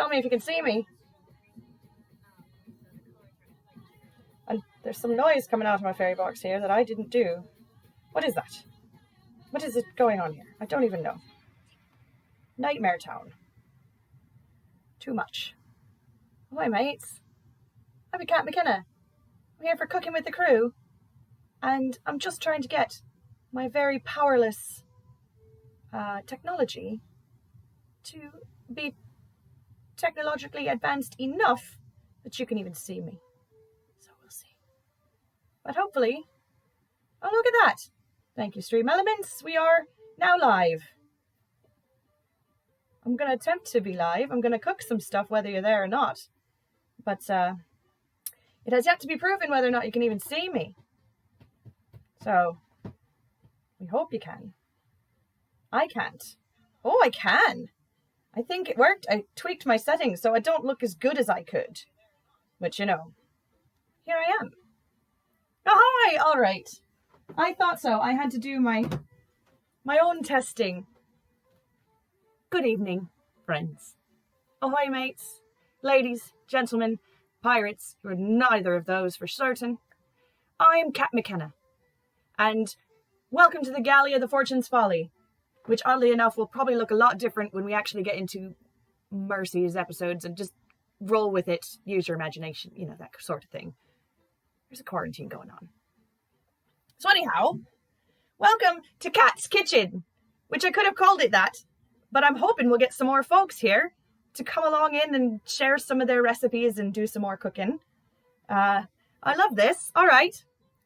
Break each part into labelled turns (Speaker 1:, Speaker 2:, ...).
Speaker 1: tell me if you can see me. And there's some noise coming out of my fairy box here that I didn't do. What is that? What is it going on here? I don't even know. Nightmare Town. Too much. Hi mates. I'm CAT MCKENNA. I'm here for Cooking with the Crew. And I'm just trying to get my very powerless technology to be technologically advanced enough that you can even see me. So we'll see. But hopefully... Oh, look at that. Thank you, Stream Elements. We are now live. I'm going to attempt to be live. I'm going to cook some stuff whether you're there or not. But it has yet to be proven whether or not you can even see me. So, we hope you can. I can't. Oh, I can. I think it worked. I tweaked my settings so I don't look as good as I could. Which, you know, here I am. Oh, hi! All right. I thought so. I had to do my own testing. Good evening, friends. Ahoy, mates, ladies, gentlemen, pirates, who are neither of those for certain. I'm CAT MCKENNA, and welcome to the Galley of the Fortune's Folly, which oddly enough will probably look a lot different when we actually get into Mercy's episodes and just roll with it, use your imagination, you know, that sort of thing. There's a quarantine going on. So anyhow, welcome to Cat's Kitchen, which I could have called it that, but I'm hoping we'll get some more folks here to come along in and share some of their recipes and do some more cooking. I love this. All right.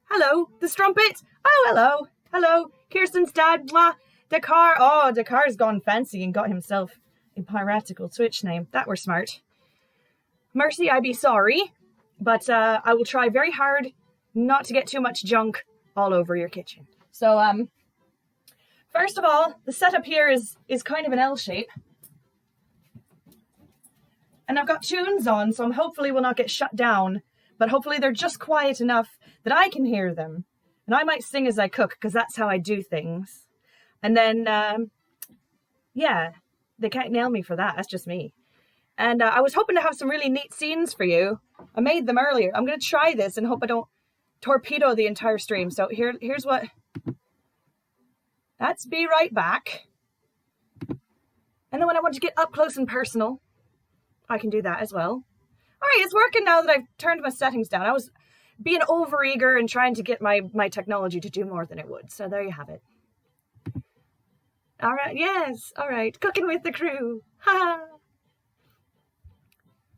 Speaker 1: Hello, the strumpet. Oh, hello. Hello, Kirsten's dad. Mwah. Dakar. Oh, Dakar's gone fancy and got himself a piratical Twitch name. That were smart. Mercy, I be sorry, but I will try very hard not to get too much junk all over your kitchen. So, first of all, the setup here is kind of an L shape. And I've got tunes on, so hopefully will not get shut down, but hopefully they're just quiet enough that I can hear them. And I might sing as I cook, because that's how I do things. And then, yeah, they can't nail me for that. That's just me. And I was hoping to have some really neat scenes for you. I made them earlier. I'm going to try this and hope I don't torpedo the entire stream. So here's what... That's be right back. And then when I want to get up close and personal, I can do that as well. All right, it's working now that I've turned my settings down. I was being overeager and trying to get my technology to do more than it would. So there you have it. All right, yes, all right. Cooking with the crew. Ha!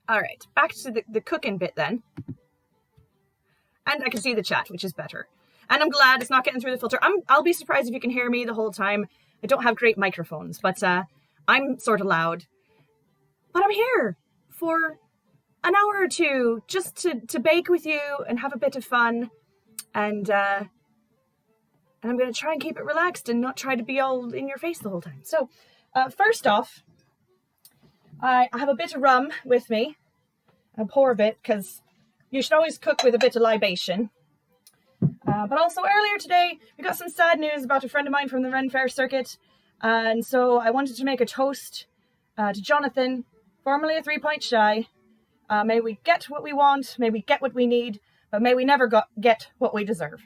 Speaker 1: All right, back to the cooking bit then. And I can see the chat, which is better. And I'm glad it's not getting through the filter. I'll be surprised if you can hear me the whole time. I don't have great microphones, but I'm sort of loud. But I'm here for an hour or two just to bake with you and have a bit of fun. And I'm going to try and keep it relaxed and not try to be all in your face the whole time. So first off, I have a bit of rum with me. I'll pour a bit because you should always cook with a bit of libation. But also earlier today, we got some sad news about a friend of mine from the Ren Fair circuit. And so I wanted to make a toast to Jonathan, formerly a 3 Pint Shy. May we get what we want, may we get what we need, but may we never get what we deserve.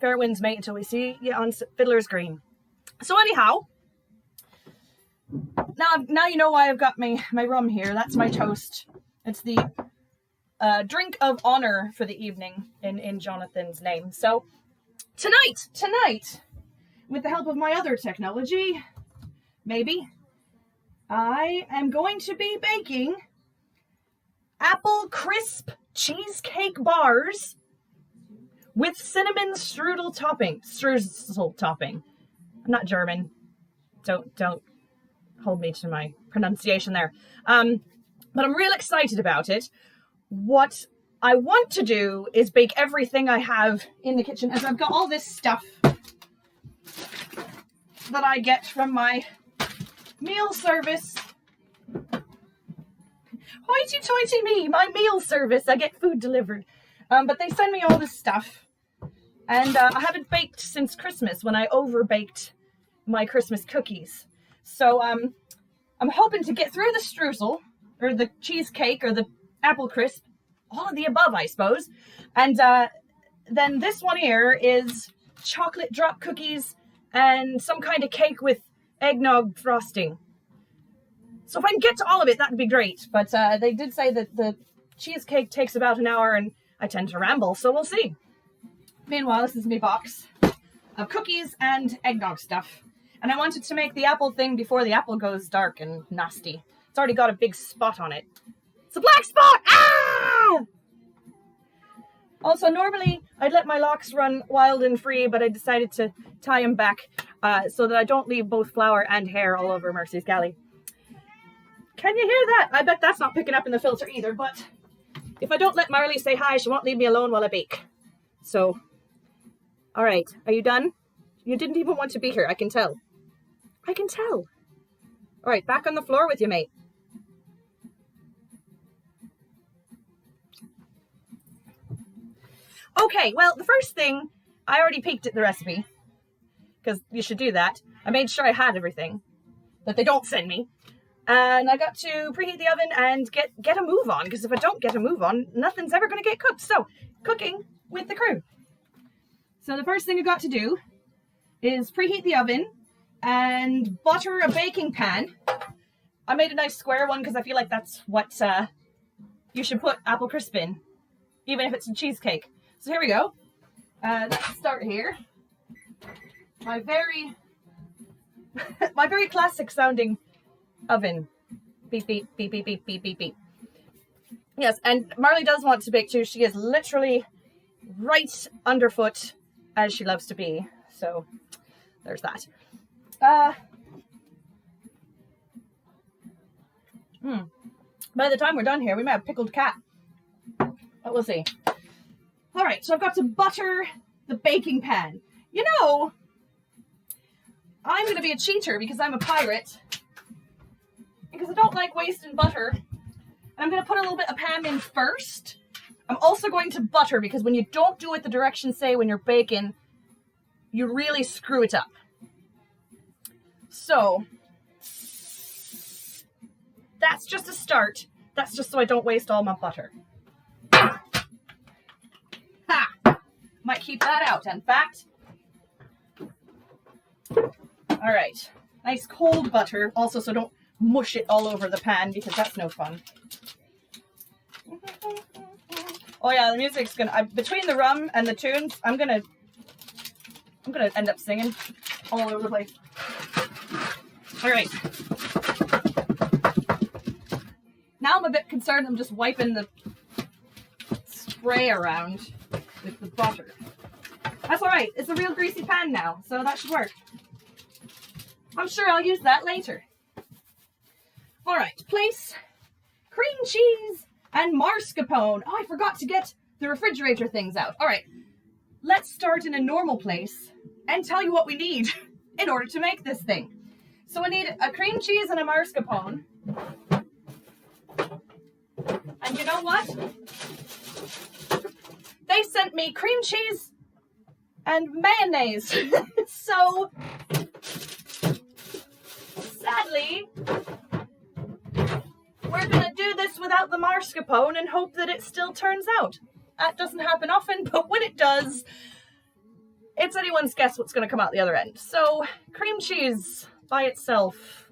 Speaker 1: Fair winds, mate, until we see you on Fiddler's Green. So anyhow, now you know why I've got my rum here. That's my toast. It's the drink of honor for the evening in Jonathan's name. So tonight, with the help of my other technology, maybe, I am going to be baking Apple Crisp Cheesecake bars with cinnamon strudel topping. Streusel topping. I'm not German. Don't hold me to my pronunciation there. But I'm real excited about it. What I want to do is bake everything I have in the kitchen, as I've got all this stuff that I get from my meal service. Hoity-toity me, my meal service. I get food delivered. But they send me all this stuff. And I haven't baked since Christmas when I over-baked my Christmas cookies. So I'm hoping to get through the streusel, or the cheesecake, or the apple crisp, all of the above, I suppose. And then this one here is chocolate drop cookies and some kind of cake with eggnog frosting. So if I can get to all of it, that'd be great. But they did say that the cheesecake takes about an hour, and I tend to ramble, so we'll see. Meanwhile, this is my box of cookies and eggnog stuff. And I wanted to make the apple thing before the apple goes dark and nasty. It's already got a big spot on it. It's a black spot! Ah! Also, normally I'd let my locks run wild and free, but I decided to tie them back so that I don't leave both flour and hair all over Mercy's galley. Can you hear that? I bet that's not picking up in the filter either, but if I don't let Marley say hi, she won't leave me alone while I bake. So, all right, are you done? You didn't even want to be here, I can tell. I can tell. All right, back on the floor with you, mate. Okay, well, the first thing, I already peeked at the recipe, because you should do that. I made sure I had everything that they don't send me. And I got to preheat the oven and get a move on, because if I don't get a move on, nothing's ever going to get cooked. So, cooking with the crew. So the first thing I got to do is preheat the oven and butter a baking pan. I made a nice square one because I feel like that's what you should put apple crisp in, even if it's a cheesecake. So here we go. Let's start here. My very classic sounding oven. Beep, beep, beep, beep, beep, beep, beep, beep. Yes, and Marley does want to bake too. She is literally right underfoot as she loves to be. So there's that. By the time we're done here, we might have pickled cat. But we'll see. All right, so I've got to butter the baking pan. You know, I'm going to be a cheater because I'm a pirate. Because I don't like wasting butter. And I'm going to put a little bit of Pam in first. I'm also going to butter because when you don't do it the directions say when you're baking, you really screw it up. So, that's just a start. That's just so I don't waste all my butter. Ha! Might keep that out, in fact. All right. Nice cold butter. Also, so don't mush it all over the pan because that's no fun. Oh yeah, the music's gonna, between the rum and the tunes, I'm gonna end up singing all over the place. All right. Now I'm a bit concerned. I'm just wiping the spray around with the butter. That's all right. It's a real greasy pan now, so that should work. I'm sure I'll use that later. All right, place cream cheese and mascarpone. Oh, I forgot to get the refrigerator things out. All right, let's start in a normal place and tell you what we need in order to make this thing. So we need a cream cheese and a mascarpone. And you know what? They sent me cream cheese and mayonnaise. So, sadly, we're going to do this without the mascarpone and hope that it still turns out. That doesn't happen often, but when it does, it's anyone's guess what's going to come out the other end. So, cream cheese by itself.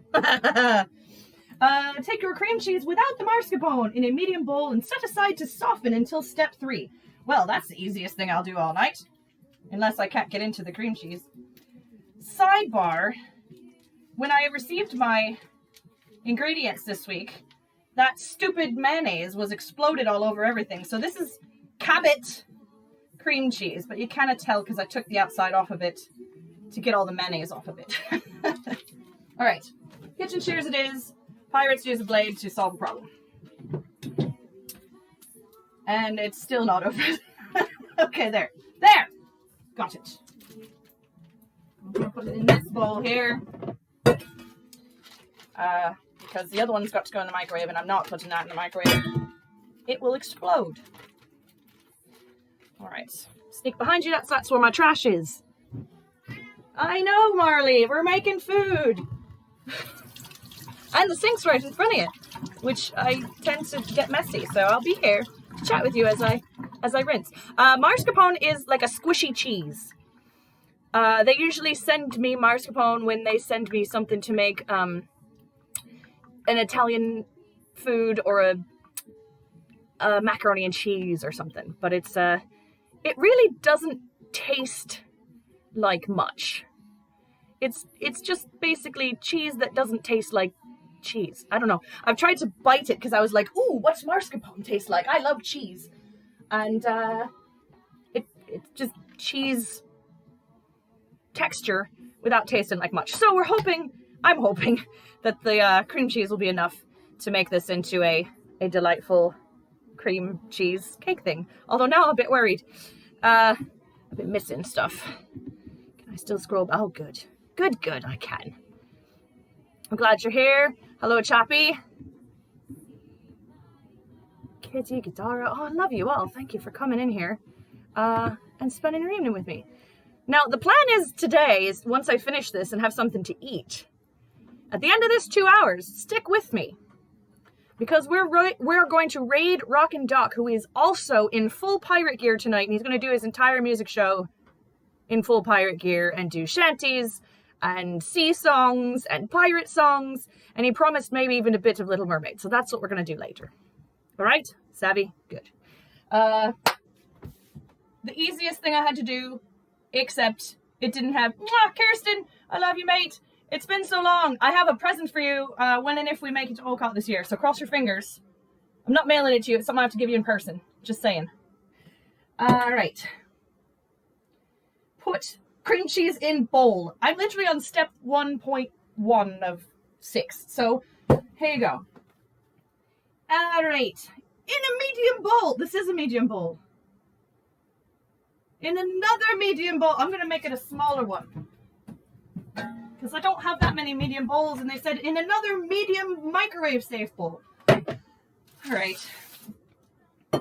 Speaker 1: Take your cream cheese without the mascarpone in a medium bowl and set aside to soften until step 3. Well, that's the easiest thing I'll do all night. Unless I can't get into the cream cheese. Sidebar, when I received my ingredients this week, that stupid mayonnaise was exploded all over everything. So this is Cabot cream cheese, but you kind of tell because I took the outside off of it to get all the mayonnaise off of it. All right, kitchen shears it is. Pirates use a blade to solve a problem. And it's still not over. Okay, there. There! Got it. I'm going to put it in this bowl here. Because the other one's got to go in the microwave, and I'm not putting that in the microwave. It will explode. All right. Sneak behind you. That's where my trash is. I know, Marley. We're making food. And the sink's right in front of you, which I tend to get messy. So I'll be here to chat with you as I rinse. Mascarpone is like a squishy cheese. They usually send me mascarpone when they send me something to make an Italian food or a macaroni and cheese or something. But it's it really doesn't taste like much. It's just basically cheese that doesn't taste like cheese. I don't know. I've tried to bite it because I was like, ooh, what's mascarpone taste like? I love cheese. And it's just cheese texture without tasting like much. So I'm hoping that the cream cheese will be enough to make this into a delightful cream cheese cake thing. Although now I'm a bit worried. I've been missing stuff. Can I still scroll? Oh, good. Good, I can. I'm glad you're here. Hello, Chappie. Kitty, Gadara. Oh, I love you all. Thank you for coming in here and spending your evening with me. Now, the plan is today is once I finish this and have something to eat, at the end of this 2 hours, stick with me. Because we're going to raid Rockin' Doc, who is also in full pirate gear tonight, and he's going to do his entire music show in full pirate gear and do shanties and sea songs and pirate songs, and he promised maybe even a bit of Little Mermaid. So that's what we're going to do later. All right? Savvy? Good. The easiest thing I had to do, except it didn't have, Kirsten, I love you, mate. It's been so long. I have a present for you when and if we make it to Olcott this year. So cross your fingers. I'm not mailing it to you. It's something I have to give you in person. Just saying. All right. Put cream cheese in bowl. I'm literally on step 1.1 of 6. So here you go. All right. In a medium bowl. This is a medium bowl. In another medium bowl. I'm going to make it a smaller one, because I don't have that many medium bowls, and they said in another medium microwave safe bowl. All right. I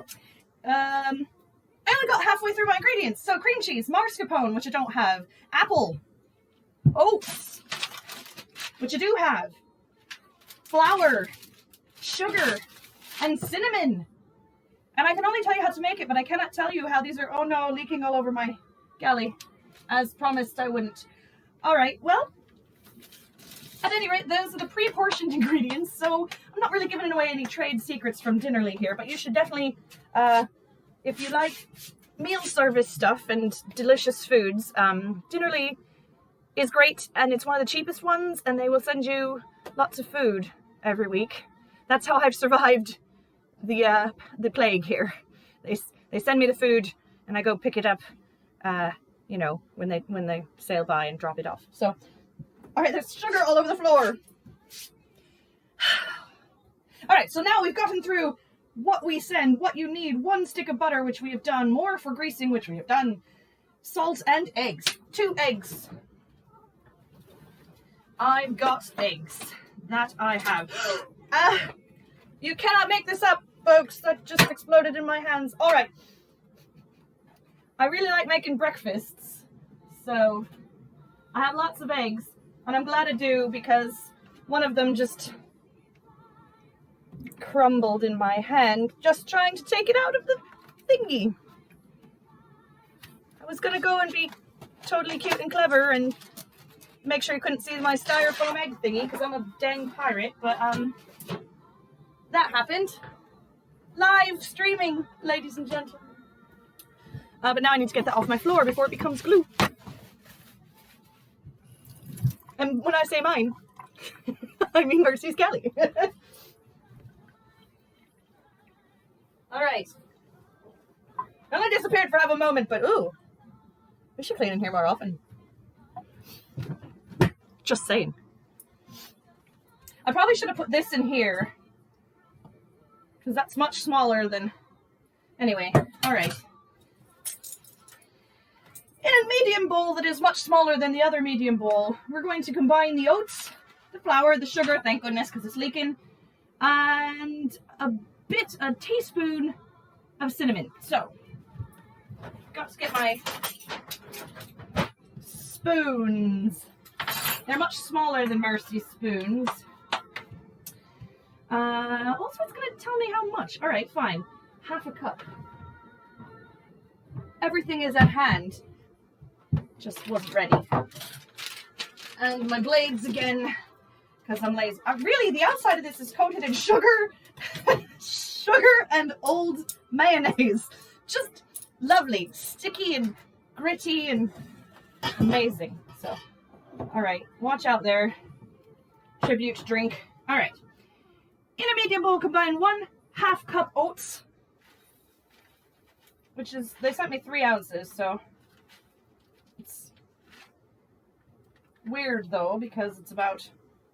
Speaker 1: only got halfway through my ingredients. So cream cheese, mascarpone, which I don't have, apple, oats, which I do have, flour, sugar, and cinnamon. And I can only tell you how to make it, but I cannot tell you how these are, oh no, leaking all over my galley. As promised, I wouldn't. All right, well, at any rate, those are the pre-portioned ingredients, so I'm not really giving away any trade secrets from Dinnerly here, but you should definitely, if you like meal service stuff and delicious foods, Dinnerly is great, and it's one of the cheapest ones, and they will send you lots of food every week. That's how I've survived the plague here. They send me the food, and I go pick it up, you know, when they sail by and drop it off. So, all right, there's sugar all over the floor. All right, so now we've gotten through what we send, what you need, 1 stick of butter, which we have done, more for greasing, which we have done, salt and eggs, 2 eggs. I've got eggs. That I have. You cannot make this up, folks. That just exploded in my hands. All right. I really like making breakfasts, so I have lots of eggs, and I'm glad I do, because one of them just crumbled in my hand just trying to take it out of the thingy. I was gonna go and be totally cute and clever and make sure you couldn't see my styrofoam egg thingy, because I'm a dang pirate, but that happened. Live streaming, ladies and gentlemen. But now I need to get that off my floor before it becomes glue. And when I say mine, I mean Mercy's galley. All right. I only disappeared for half a moment, but ooh, we should clean in here more often. Just saying. I probably should have put this in here, because that's much smaller than... Anyway, all right. In a medium bowl that is much smaller than the other medium bowl, we're going to combine the oats, the flour, the sugar, thank goodness, because it's leaking, and a teaspoon of cinnamon. So, got to get my spoons. They're much smaller than Mercy spoons. Also, it's going to tell me how much. All right, fine. Half a cup. Everything is at hand. Just wasn't ready. And my blades again, because I'm lazy. Really, the outside of this is coated in sugar. Sugar and old mayonnaise. Just lovely. Sticky and gritty and amazing. So, all right. Watch out there. Tribute drink. All right. In a medium bowl, combine 1/2 cup oats, which is, they sent me 3 ounces, so it's weird though, because it's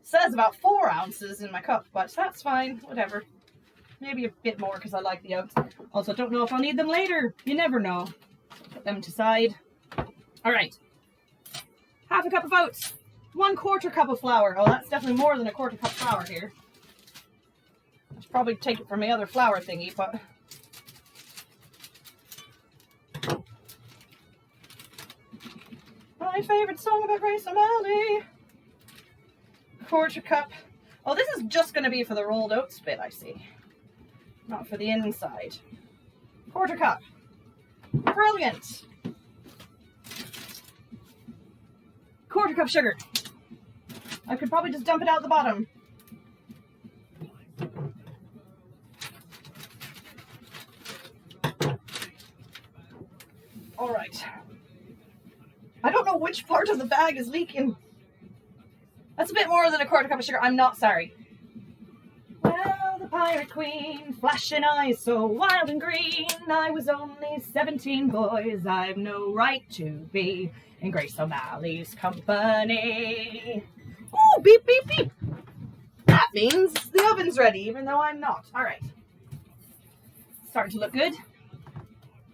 Speaker 1: says about 4 ounces in my cup, but that's fine, whatever. Maybe a bit more because I like the oats. Also, don't know if I'll need them later. You never know. Put them to side. All right. 1/2 cup of oats. 1/4 cup of flour. Oh, that's definitely more than a 1/4 cup flour here. I should probably take it from my other flour thingy, but my favorite song about Grace O'Malley. 1/4 cup. Oh, this is just going to be for the rolled oats bit, I see. Not for the inside. 1/4 cup. Brilliant. 1/4 cup sugar. I could probably just dump it out the bottom. All right. I don't know which part of the bag is leaking. That's a bit more than a 1/4 cup of sugar. I'm not sorry. Well, the pirate queen, flashing eyes so wild and green. I was only 17, boys. I've no right to be in Grace O'Malley's company. Ooh, beep, beep, beep. That means the oven's ready, even though I'm not. All right. Starting to look good.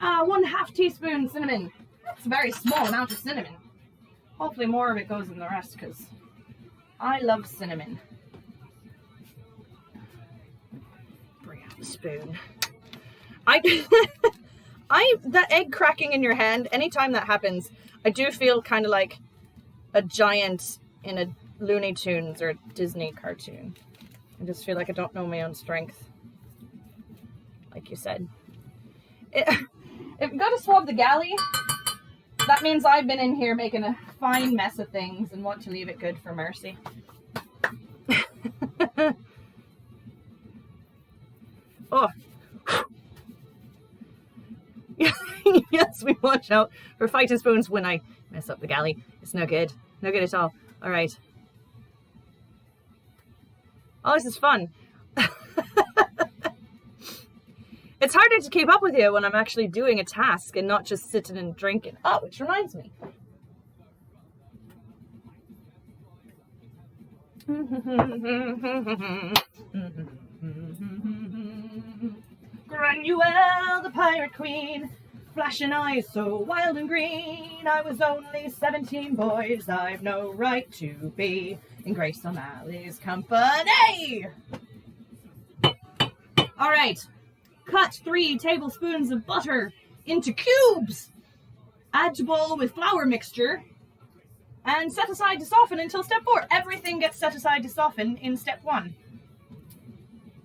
Speaker 1: 1/2 teaspoon cinnamon. That's a very small amount of cinnamon. Hopefully more of it goes in the rest, because I love cinnamon. Bring out the spoon. That egg cracking in your hand, anytime that happens, I do feel kind of like a giant in a Looney Tunes or Disney cartoon. I just feel like I don't know my own strength. Like you said. If you got to swab the galley, that means I've been in here making a fine mess of things and want to leave it good for Mercy. Oh. Yes, we watch out for fighting spoons when I mess up the galley. It's no good. No good at all. All right. Oh, this is fun. It's harder to keep up with you when I'm actually doing a task and not just sitting and drinking. Oh, which reminds me. Granuel, the pirate queen, flashing eyes so wild and green. I was only 17, boys. I've no right to be in Grace O'Malley's company. All right. Cut 3 tablespoons of butter into cubes. Add to bowl with flour mixture and set aside to soften until step 4. Everything gets set aside to soften in step 1.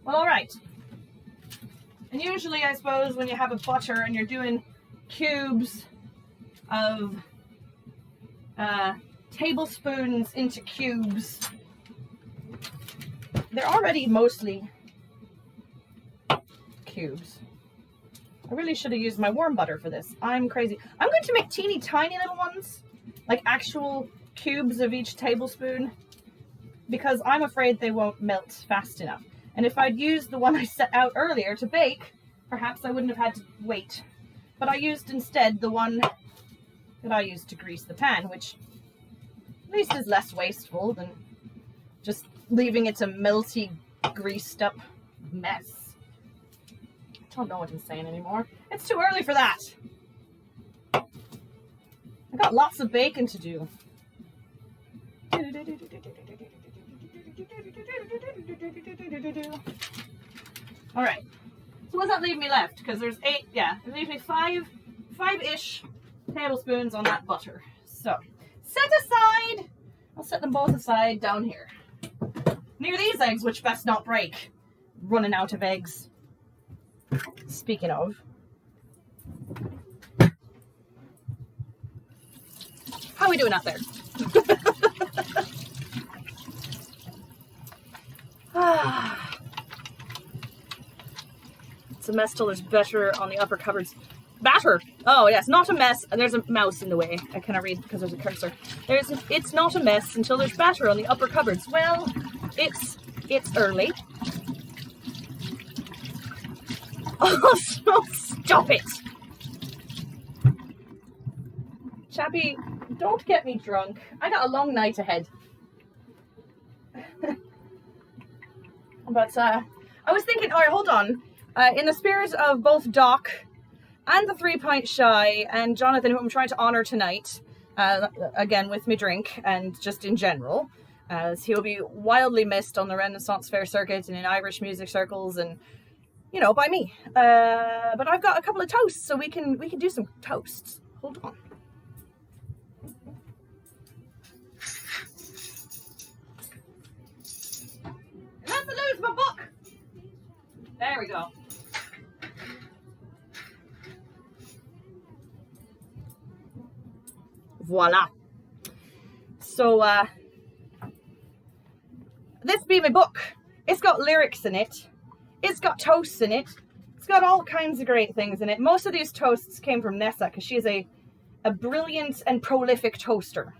Speaker 1: Well, all right. And usually, I suppose, when you have a butter and you're doing cubes of tablespoons into cubes, they're already mostly cubes. I really should have used my warm butter for this. I'm crazy. I'm going to make teeny tiny little ones, like actual cubes of each tablespoon, because I'm afraid they won't melt fast enough. And if I'd used the one I set out earlier to bake, perhaps I wouldn't have had to wait. But I used instead the one that I used to grease the pan, which at least is less wasteful than just leaving it a melty, greased up mess. I don't know what I'm saying anymore. It's too early for that. I got lots of baking to do. All right. So what's that leave me left? Because there's 8, yeah, it leaves me 5-ish tablespoons on that butter. So set aside I'll set them both aside down here. Near these eggs, which best not break. Running out of eggs. Speaking of. How are we doing out there? It's a mess till there's better on the upper cupboards. Batter! Oh yes, not a mess. And there's a mouse in the way. I cannot read because there's a cursor. It's not a mess until there's batter on the upper cupboards. Well, it's early. Oh, stop it! Chappie, don't get me drunk. I got a long night ahead. But I was thinking, alright, hold on. In the spirit of both Doc and the 3 Pint Shy and Jonathan, who I'm trying to honour tonight, again with me drink and just in general, as he'll be wildly missed on the Renaissance Fair circuit and in Irish music circles and, you know, by me. But I've got a couple of toasts, so we can do some toasts. Hold on. Let's lose my book. There we go. Voila. So, this be my book. It's got lyrics in it. It's got toasts in it. It's got all kinds of great things in it. Most of these toasts came from Nessa because she is a brilliant and prolific toaster.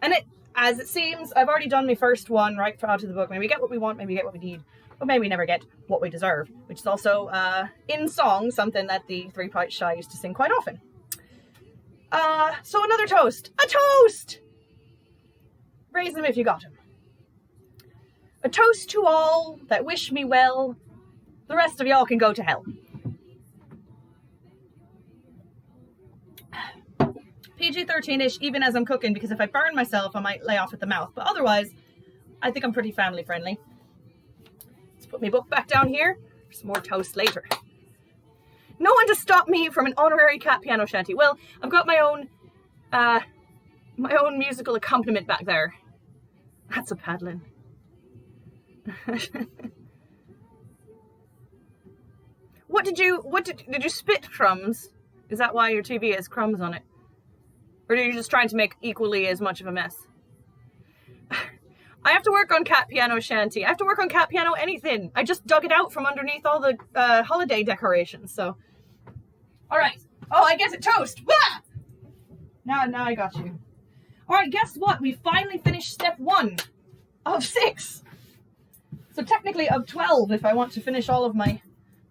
Speaker 1: And as it seems, I've already done my first one right out of the book. Maybe we get what we want, maybe we get what we need, but maybe we never get what we deserve, which is also, in song, something that the 3 Pint Shy used to sing quite often. So another toast. A toast! Raise them if you got them. A toast to all that wish me well. The rest of y'all can go to hell. PG-13-ish, even as I'm cooking, because if I burn myself, I might lay off at the mouth. But otherwise, I think I'm pretty family friendly. Let's put my book back down here for some more toast later. No one to stop me from an honorary cat piano shanty. Well, I've got my own musical accompaniment back there. That's a paddling. Did you spit crumbs? Is that why your TV has crumbs on it? Or are you just trying to make equally as much of a mess? I have to work on cat piano shanty. I have to work on cat piano anything. I just dug it out from underneath all the holiday decorations, so. All right. Oh, I get it, toast. Wah! Now I got you. All right, guess what? We finally finished step 1 of 6. So technically of 12 if I want to finish all of my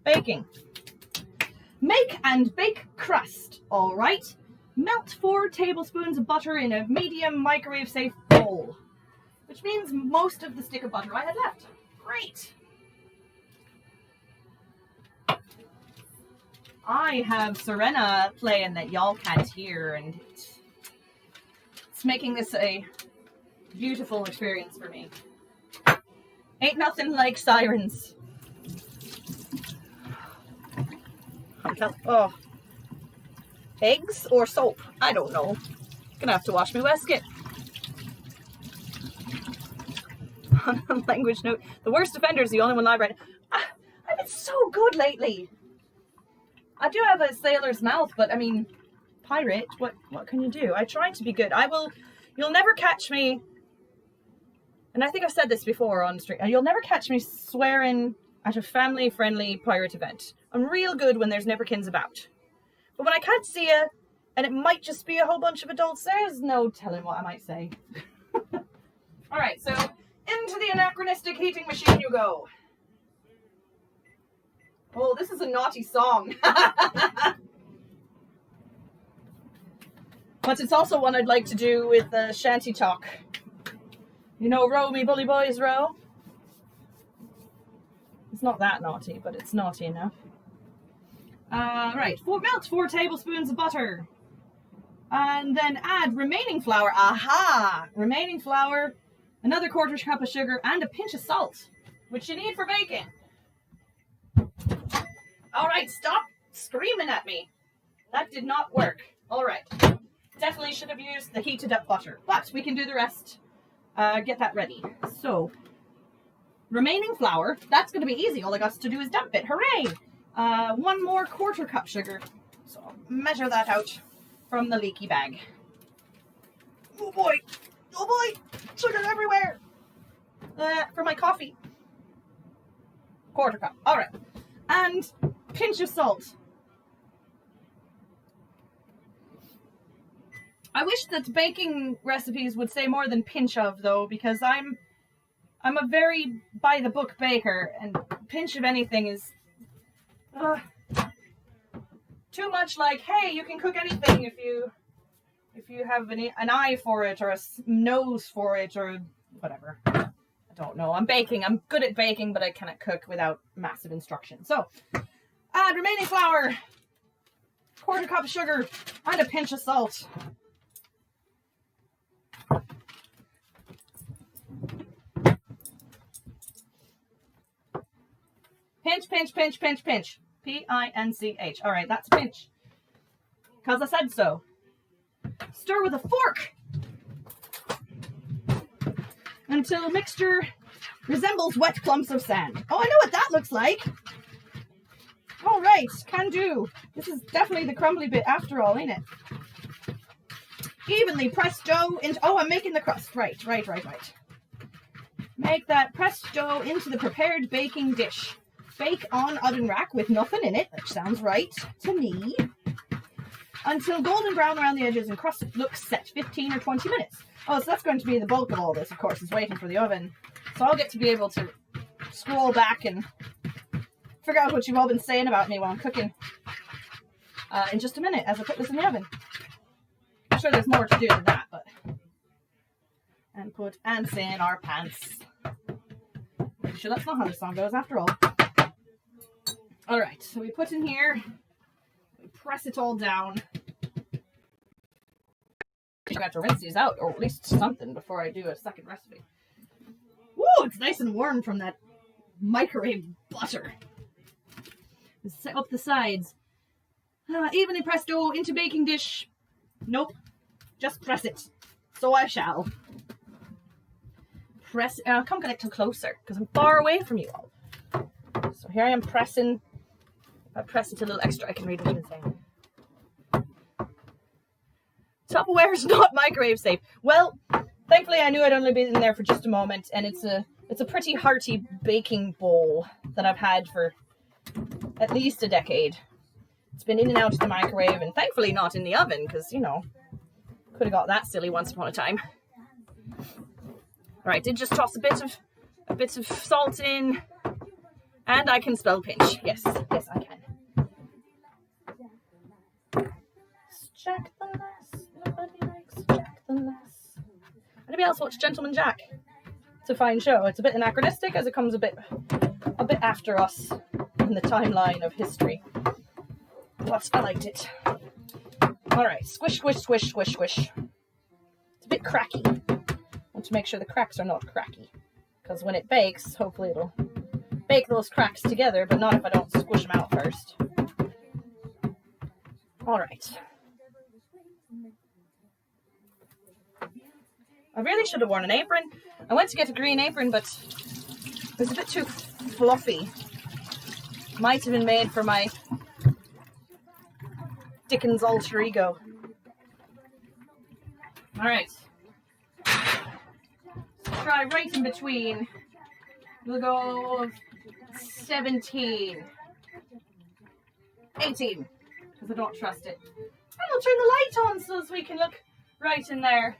Speaker 1: baking. Make and bake crust. All right. Melt 4 tablespoons of butter in a medium microwave-safe bowl. Which means most of the stick of butter I had left. Great. I have Serena playing that y'all can't hear, and it's making this a beautiful experience for me. Ain't nothing like sirens. Oh. Eggs or soap? I don't know. Gonna have to wash my waistcoat. Language note. The worst offender is the only one I've read. I've been so good lately. I do have a sailor's mouth, but I mean, pirate, what can you do? I try to be good. You'll never catch me, and I think I've said this before on the street, you'll never catch me swearing at a family-friendly pirate event. I'm real good when there's neverkins about. But when I can't see you, and it might just be a whole bunch of adults, there's no telling what I might say. Alright, so into the anachronistic heating machine you go. Oh, this is a naughty song. But it's also one I'd like to do with shanty talk. You know, row me bully boys row? It's not that naughty, but it's naughty enough. Right, melt 4 tablespoons of butter. And then add remaining flour. Aha! Remaining flour, another 1/4 cup of sugar, and a pinch of salt, which you need for baking. All right, stop screaming at me. That did not work. All right. Definitely should have used the heated up butter, but we can do the rest. Get that ready. So, remaining flour, that's going to be easy. All I got to do is dump it. Hooray! 1 more 1/4 cup sugar. So I'll measure that out from the leaky bag. Oh boy! Oh boy! Sugar everywhere! For my coffee. 1/4 cup. Alright. And pinch of salt. I wish that baking recipes would say more than pinch of, though, because I'm a very by the book baker, and pinch of anything is too much like, hey, you can cook anything if you have an eye for it or a nose for it or whatever. I don't know. I'm baking. I'm good at baking, but I cannot cook without massive instruction. So, add remaining flour, 1/4 cup of sugar, and a pinch of salt. Pinch, pinch, pinch, pinch, pinch. P-I-N-C-H. All right, that's pinch. Because I said so. Stir with a fork until mixture resembles wet clumps of sand. Oh, I know what that looks like. All right, can do. This is definitely the crumbly bit after all, ain't it? Evenly press dough into... Oh, I'm making the crust. Right. Make that pressed dough into the prepared baking dish. Bake on oven rack with nothing in it, which sounds right to me, until golden brown around the edges and crust looks set, 15 or 20 minutes. Oh, so that's going to be the bulk of all this, of course, is waiting for the oven. So I'll get to be able to scroll back and figure out what you've all been saying about me while I'm cooking in just a minute as I put this in the oven. I'm sure there's more to do than that, but... And put ants in our pants. Pretty sure that's not how the song goes after all. Alright, so we put in here, we press it all down. I have to rinse these out, or at least something, before I do a second recipe. Woo, it's nice and warm from that microwave butter. Set up the sides. Evenly press dough into baking dish. Nope, just press it. So I shall. Press, come a little closer, because I'm far away from you all. So here I am pressing. If I press it a little extra, I can read what it's saying. Tupperware is not microwave safe. Well, thankfully I knew I'd only been in there for just a moment, and it's a pretty hearty baking bowl that I've had for at least a decade. It's been in and out of the microwave, and thankfully not in the oven, because, you know, could have got that silly once upon a time. Right, did just toss a bit of salt in, and I can spell pinch. Yes, I can. Jack the Less. Nobody likes Jack the Less. Anybody else watch Gentleman Jack? It's a fine show. It's a bit anachronistic as it comes a bit after us in the timeline of history. But I liked it. Alright, squish, squish, squish, squish, squish. It's a bit cracky. I want to make sure the cracks are not cracky. Because when it bakes, hopefully it'll bake those cracks together, but not if I don't squish them out first. Alright. I really should have worn an apron. I went to get a green apron, but it was a bit too fluffy. Might have been made for my Dickens alter ego. Alright. Try right in between. We'll go 17. 18. Because I don't trust it. And we'll turn the light on so as we can look right in there.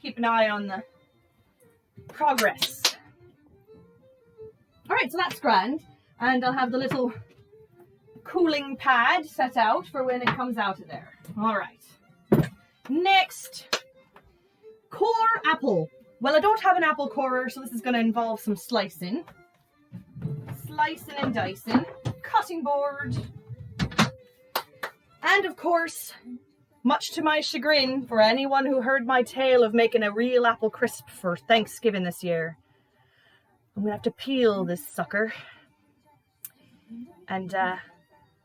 Speaker 1: Keep an eye on the progress. Alright, so that's grand. And I'll have the little cooling pad set out for when it comes out of there. Alright. Next, core apple. Well, I don't have an apple corer, so this is going to involve some slicing. Slicing and dicing. Cutting board. And of course, much to my chagrin, for anyone who heard my tale of making a real apple crisp for Thanksgiving this year, I'm going to have to peel this sucker. And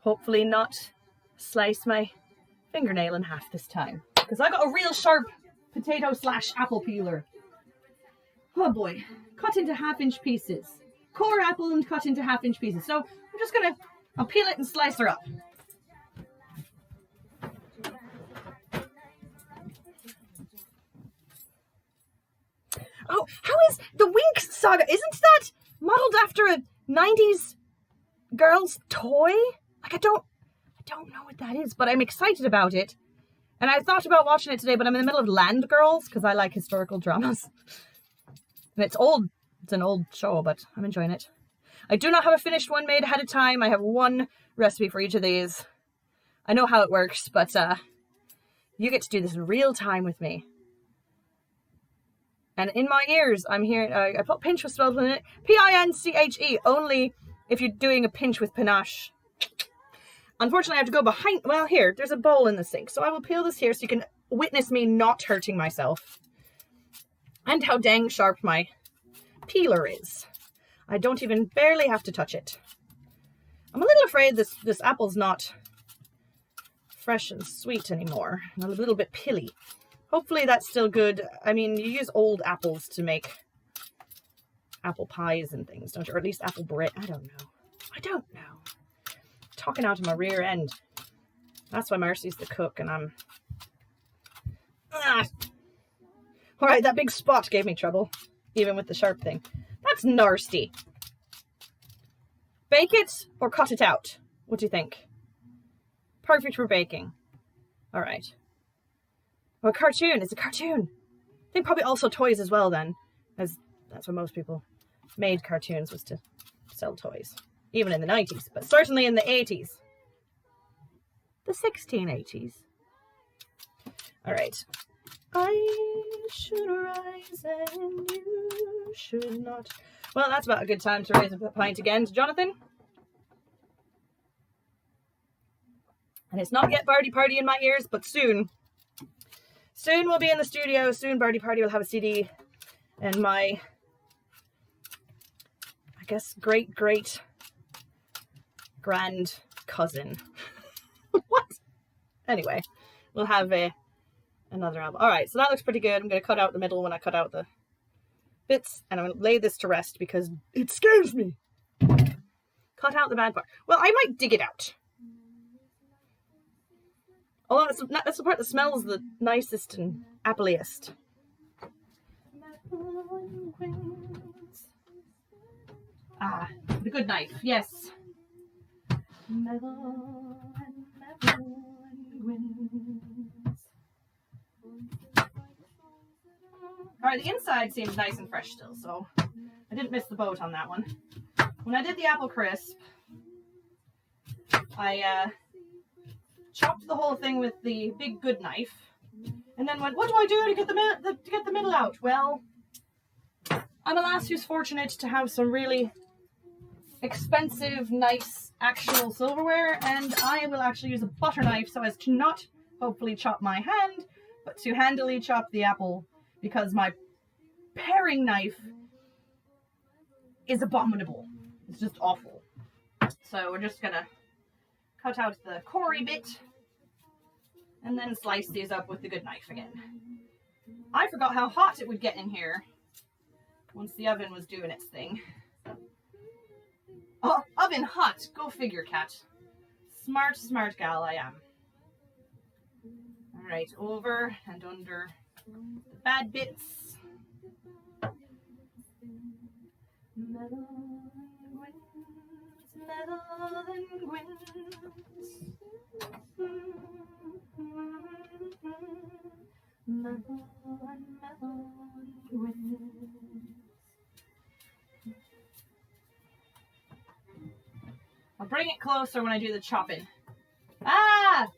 Speaker 1: hopefully not slice my fingernail in half this time. because I got a real sharp potato / apple peeler. Oh boy. Cut into 1/2-inch pieces. Core apple and cut into 1/2-inch pieces. So I'm just gonna, I'll peel it and slice her up. Oh, how is the Winx saga? Isn't that modeled after a 90s girl's toy? Like, I don't know what that is, but I'm excited about it. And I thought about watching it today, but I'm in the middle of Land Girls because I like historical dramas. And it's old. It's an old show, but I'm enjoying it. I do not have a finished one made ahead of time. I have one recipe for each of these. I know how it works, but you get to do this in real time with me. And in my ears, I'm hearing, I put pinch with spelled in it. P-I-N-C-H-E, only if you're doing a pinch with panache. Unfortunately, I have to go behind, well, here, there's a bowl in the sink. So I will peel this here so you can witness me not hurting myself. And how dang sharp my peeler is. I don't even barely have to touch it. I'm a little afraid this apple's not fresh and sweet anymore. And a little bit pilly. Hopefully that's still good. I mean, you use old apples to make apple pies and things, don't you? Or at least apple bread. I don't know. Talking out of my rear end. That's why Marcy's the cook and I'm... Alright, that big spot gave me trouble. Even with the sharp thing. That's nasty. Bake it or cut it out? What do you think? Perfect for baking. Alright. Well, cartoon. It's a cartoon. I think probably also toys as well then. As that's what most people made cartoons, was to sell toys. Even in the 90s, but certainly in the 80s. The 1680s. Alright. I should rise and you should not. Well, that's about a good time to raise a pint again to Jonathan. And it's not yet Barty Party in my ears, but soon. Soon we'll be in the studio. Soon Barty Party will have a CD. And my, I guess, great grand cousin. What? Anyway, we'll have another album. Alright, so that looks pretty good. I'm going to cut out the middle when I cut out the bits. And I'm going to lay this to rest because it scares me. Cut out the bad part. Well, I might dig it out. Although that's the part that smells the nicest and appliest. Ah, the good knife, yes. Alright, the inside seems nice and fresh still, so I didn't miss the boat on that one. When I did the Apple Crisp, I chopped the whole thing with the big good knife, and then went, what do I do to get the middle out? Well, I'm a lass who's fortunate to have some really expensive, nice, actual silverware, and I will actually use a butter knife so as to not hopefully chop my hand, but to handily chop the apple, because my paring knife is abominable. It's just awful. So we're just gonna cut out the cory bit and then slice these up with the good knife again. I forgot how hot it would get in here once the oven was doing its thing. Oh, oven hot. Go figure, Cat. Smart gal I am. Alright, over and under the bad bits. Metal and gwins. Metal and gwins. I'll bring it closer when I do the chopping. Ah!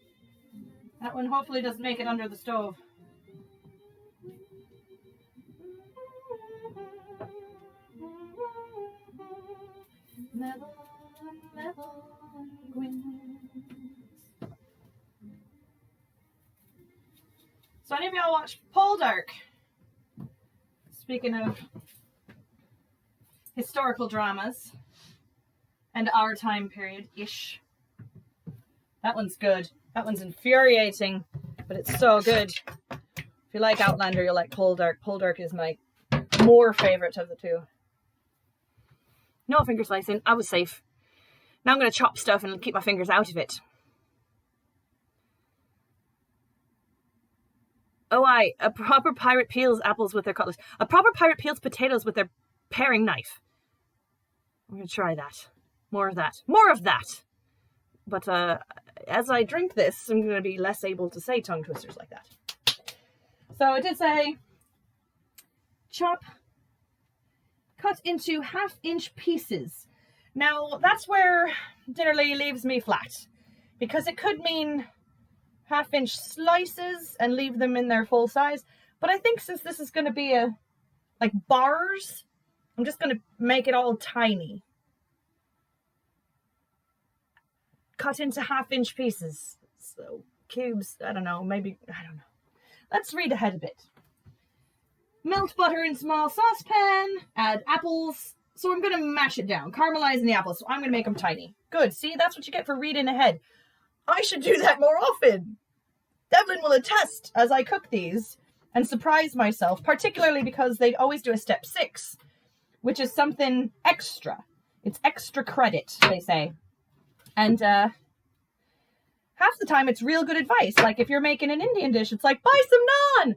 Speaker 1: That one hopefully doesn't make it under the stove. Metal and gwins. So any of y'all watch Poldark? Speaking of historical dramas and our time period-ish. That one's good. That one's infuriating. but it's so good. If you like Outlander, you'll like Poldark. Poldark is my more favorite of the two. No finger slicing. I was safe. Now I'm going to chop stuff and keep my fingers out of it. Oh, a proper pirate peels apples with their cutlass. A proper pirate peels potatoes with their paring knife. I'm going to try that. More of that. More of that! But as I drink this, I'm going to be less able to say tongue twisters like that. So it did say, chop, cut into 1/2-inch pieces. Now, that's where Dinnerly leaves me flat. Because it could mean 1/2-inch slices and leave them in their full size. But I think since this is going to be like bars, I'm just going to make it all tiny. Cut into 1/2-inch pieces. So cubes, I don't know, maybe, I don't know. Let's read ahead a bit. Melt butter in small saucepan, add apples. So I'm going to mash it down, caramelizing the apples. So I'm going to make them tiny. Good, see, that's what you get for reading ahead. I should do that more often. Devlin will attest as I cook these and surprise myself, particularly because they always do a step 6, which is something extra. It's extra credit, they say. And half the time it's real good advice. Like if you're making an Indian dish, it's like, buy some naan.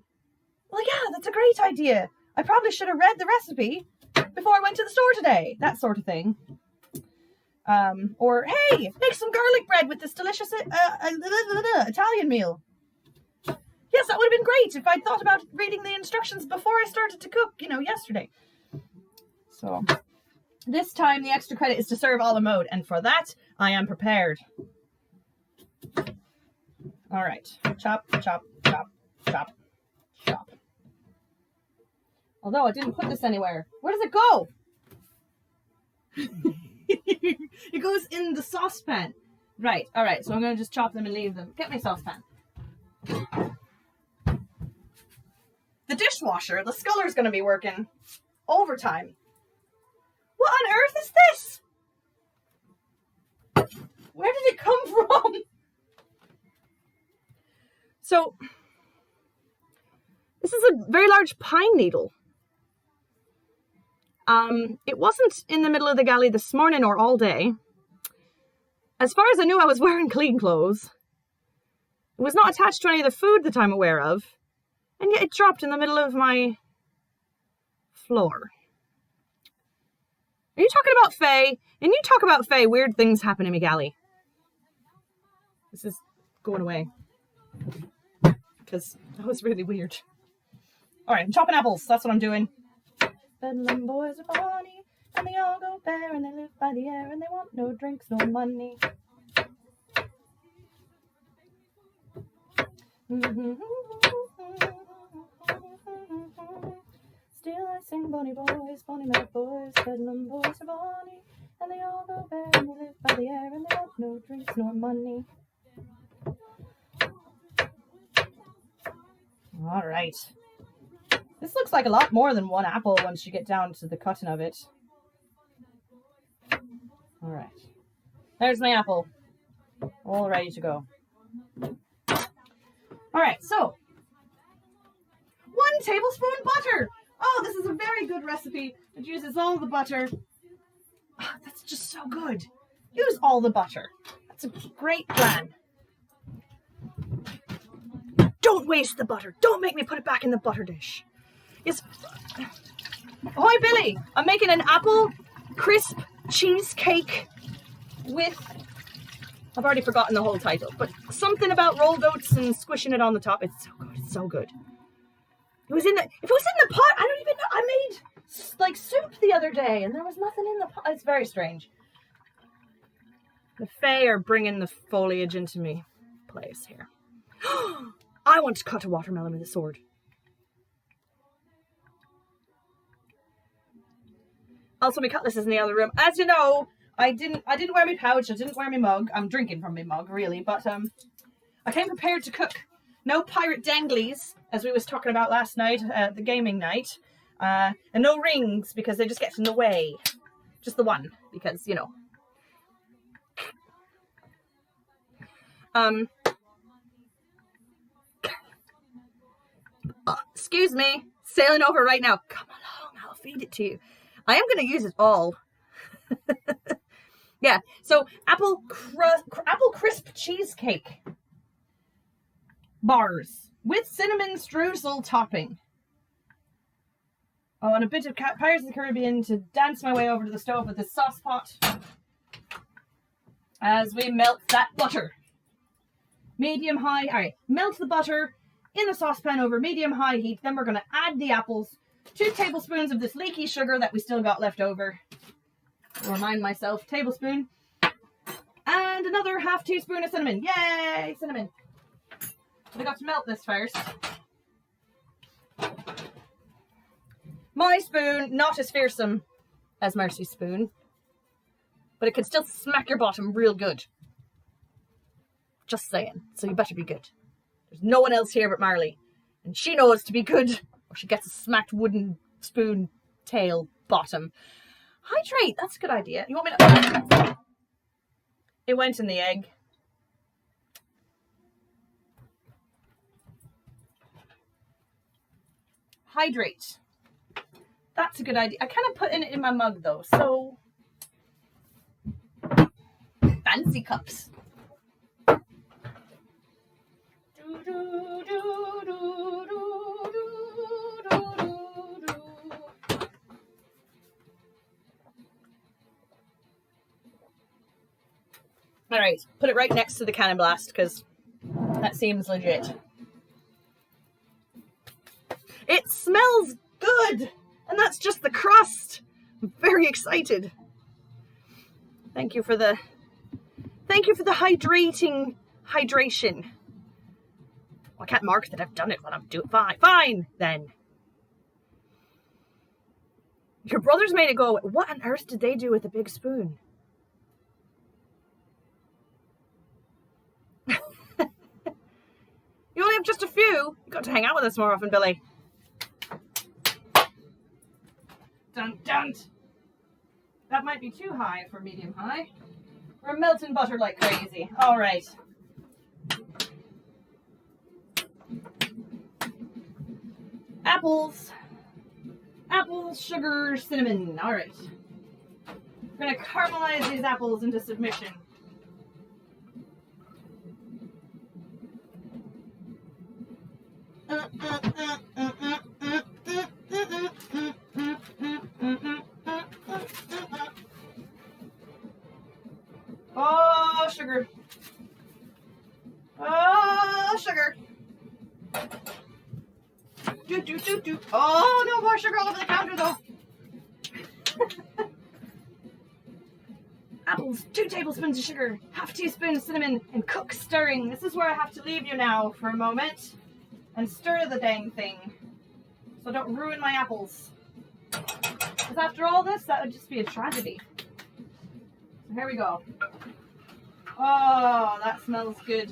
Speaker 1: Well, yeah, that's a great idea. I probably should have read the recipe before I went to the store today. That sort of thing. Or, hey, make some garlic bread with this delicious Italian meal. Yes, that would have been great if I'd thought about reading the instructions before I started to cook, yesterday. So, this time the extra credit is to serve a la mode, and for that, I am prepared. All right. Chop, chop, chop, chop, chop. Although I didn't put this anywhere. Where does it go? It goes in the saucepan. Right. All right. So I'm going to just chop them and leave them. Get my saucepan. The dishwasher, the sculler's going to be working overtime. What on earth is this? Where did it come from? So, this is a very large pine needle. It wasn't in the middle of the galley this morning or all day. As far as I knew, I was wearing clean clothes. It was not attached to any of the food that I'm aware of. And yet it dropped in the middle of my floor. Are you talking about Faye? And you talk about Faye, weird things happen in my galley. This is going away. Because that was really weird. Alright, I'm chopping apples. That's what I'm doing. Bedlam boys are bonny, and they all go bare, and they live by the air, and they want no drinks, no money. Still I sing bonny boys, bonny mad boys, bedlam boys are bonny, and they all go bare, and they live by the air, and they want no drinks, nor money. All right. This looks like a lot more than one apple once you get down to the cutting of it. All right. There's my apple. All ready to go. All right, so 1 tablespoon butter. Oh, this is a very good recipe. It uses all the butter. Oh, that's just so good. Use all the butter. That's a great plan. Don't waste the butter. Don't make me put it back in the butter dish. Yes. Ahoy, Billy. I'm making an Apple Crisp Cheesecake with... I've already forgotten the whole title, but something about rolled oats and squishing it on the top. It's so good. It's so good. If it was in the pot, I don't even know. I made like soup the other day and there was nothing in the pot. It's very strange. The Fae are bringing the foliage into me place here. I want to cut a watermelon with a sword. Also, my cutlass is in the other room. As you know, I didn't wear my pouch. I didn't wear my mug. I'm drinking from my mug, really. But I came prepared to cook. No pirate danglies, as we was talking about last night, the gaming night. And no rings, because they just get in the way. Just the one, because, you know. Excuse me, sailing over right now. Come along, I'll feed it to you. I am going to use it all. Yeah, so Apple Crisp Cheesecake bars with cinnamon streusel topping. Oh, and a bit of Pirates of the Caribbean to dance my way over to the stove with this sauce pot as we melt that butter. Medium high. All right, melt the butter in a saucepan over medium-high heat. Then we're going to add the apples, 2 tablespoons of this leaky sugar that we still got left over. I'll remind myself, tablespoon. And another half teaspoon of cinnamon. Yay, cinnamon. But I got to melt this first. My spoon, not as fearsome as Mercy's spoon, but it can still smack your bottom real good. Just saying. So you better be good. There's no one else here but Marley. And she knows to be good, or she gets a smacked wooden spoon tail bottom. Hydrate, that's a good idea. You want me to... It went in the egg. Hydrate. That's a good idea. I kind of put it in my mug though, so... Fancy cups. All right, put it right next to the Cannon Blast because that seems legit. It smells good, and that's just the crust. I'm very excited. Thank you for the hydration. Well, I can't mark that I've done it when I'm doing fine. Fine then. Your brothers made it go. What on earth did they do with a big spoon? You only have just a few. You've got to hang out with us more often, Billy. Dun dun. That might be too high for medium high. We're melting butter like crazy. All right. Apples, sugar, cinnamon. All right. We're going to caramelize these apples into submission. Oh, sugar. Oh, sugar. Do. Oh, no more sugar all over the counter, though. Apples, 2 tablespoons of sugar, half teaspoon of cinnamon, and cook stirring. This is where I have to leave you now for a moment and stir the dang thing so don't ruin my apples. Because after all this, that would just be a tragedy. So here we go. Oh, that smells good.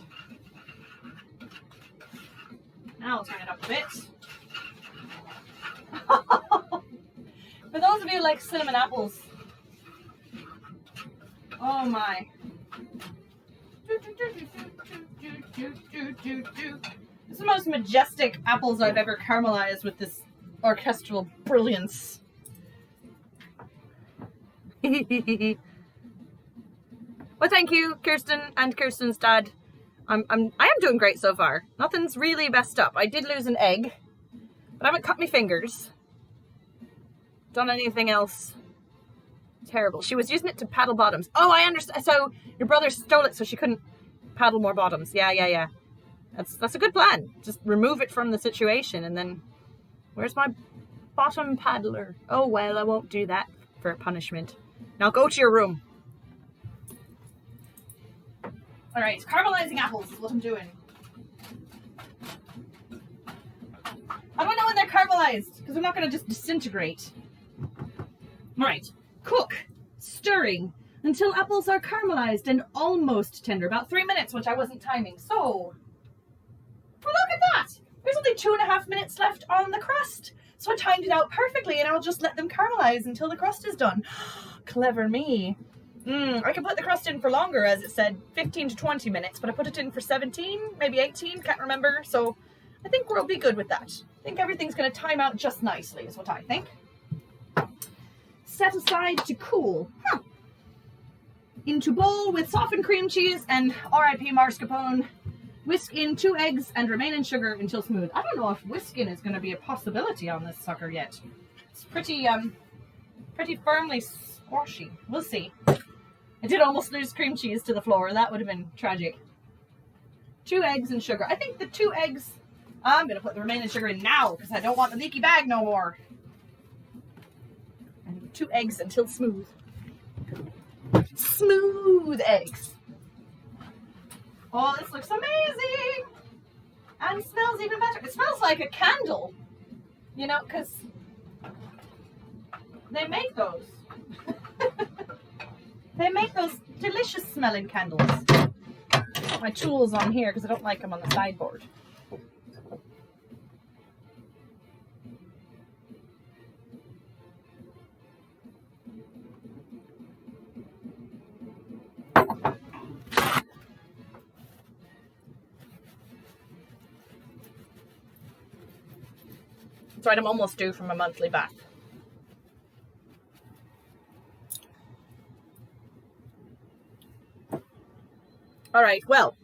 Speaker 1: Now I'll turn it up a bit. For those of you who like cinnamon apples, oh my. It's the most majestic apples I've ever caramelized with this orchestral brilliance. Well, thank you, Kirsten and Kirsten's dad. I am doing great so far. Nothing's really messed up. I did lose an egg, but I haven't cut my fingers. Done anything else terrible. She was using it to paddle bottoms. Oh, I understand. So your brother stole it so she couldn't paddle more bottoms. Yeah. That's a good plan. Just remove it from the situation and then where's my bottom paddler? Oh, well, I won't do that for punishment. Now go to your room. All right, caramelizing apples is what I'm doing. How do I know when they're caramelized? Because they're not going to just disintegrate. All right, cook, stirring until apples are caramelized and almost tender. About 3 minutes, which I wasn't timing. So, well, look at that. There's only 2.5 minutes left on the crust. So I timed it out perfectly and I'll just let them caramelize until the crust is done. Clever me. I can put the crust in for longer, as it said 15 to 20 minutes, but I put it in for 17, maybe 18, can't remember. So I think we'll be good with that. I think everything's going to time out just nicely is what I think. Set aside to cool. Into bowl with softened cream cheese and RIP mascarpone. Whisk in 2 eggs and remain in sugar until smooth. I don't know if whisking is going to be a possibility on this sucker yet. It's pretty firmly squashy. We'll see. I did almost lose cream cheese to the floor. That would have been tragic. 2 eggs and sugar. I think the 2 eggs, I'm going to put the remaining sugar in now because I don't want the leaky bag no more. And 2 eggs until smooth. Smooth eggs. Oh, this looks amazing. And smells even better. It smells like a candle. You know, because they make those. They make those delicious smelling candles. Put my tools on here because I don't like them on the sideboard. That's right, I'm almost due from a monthly bath. All right, well,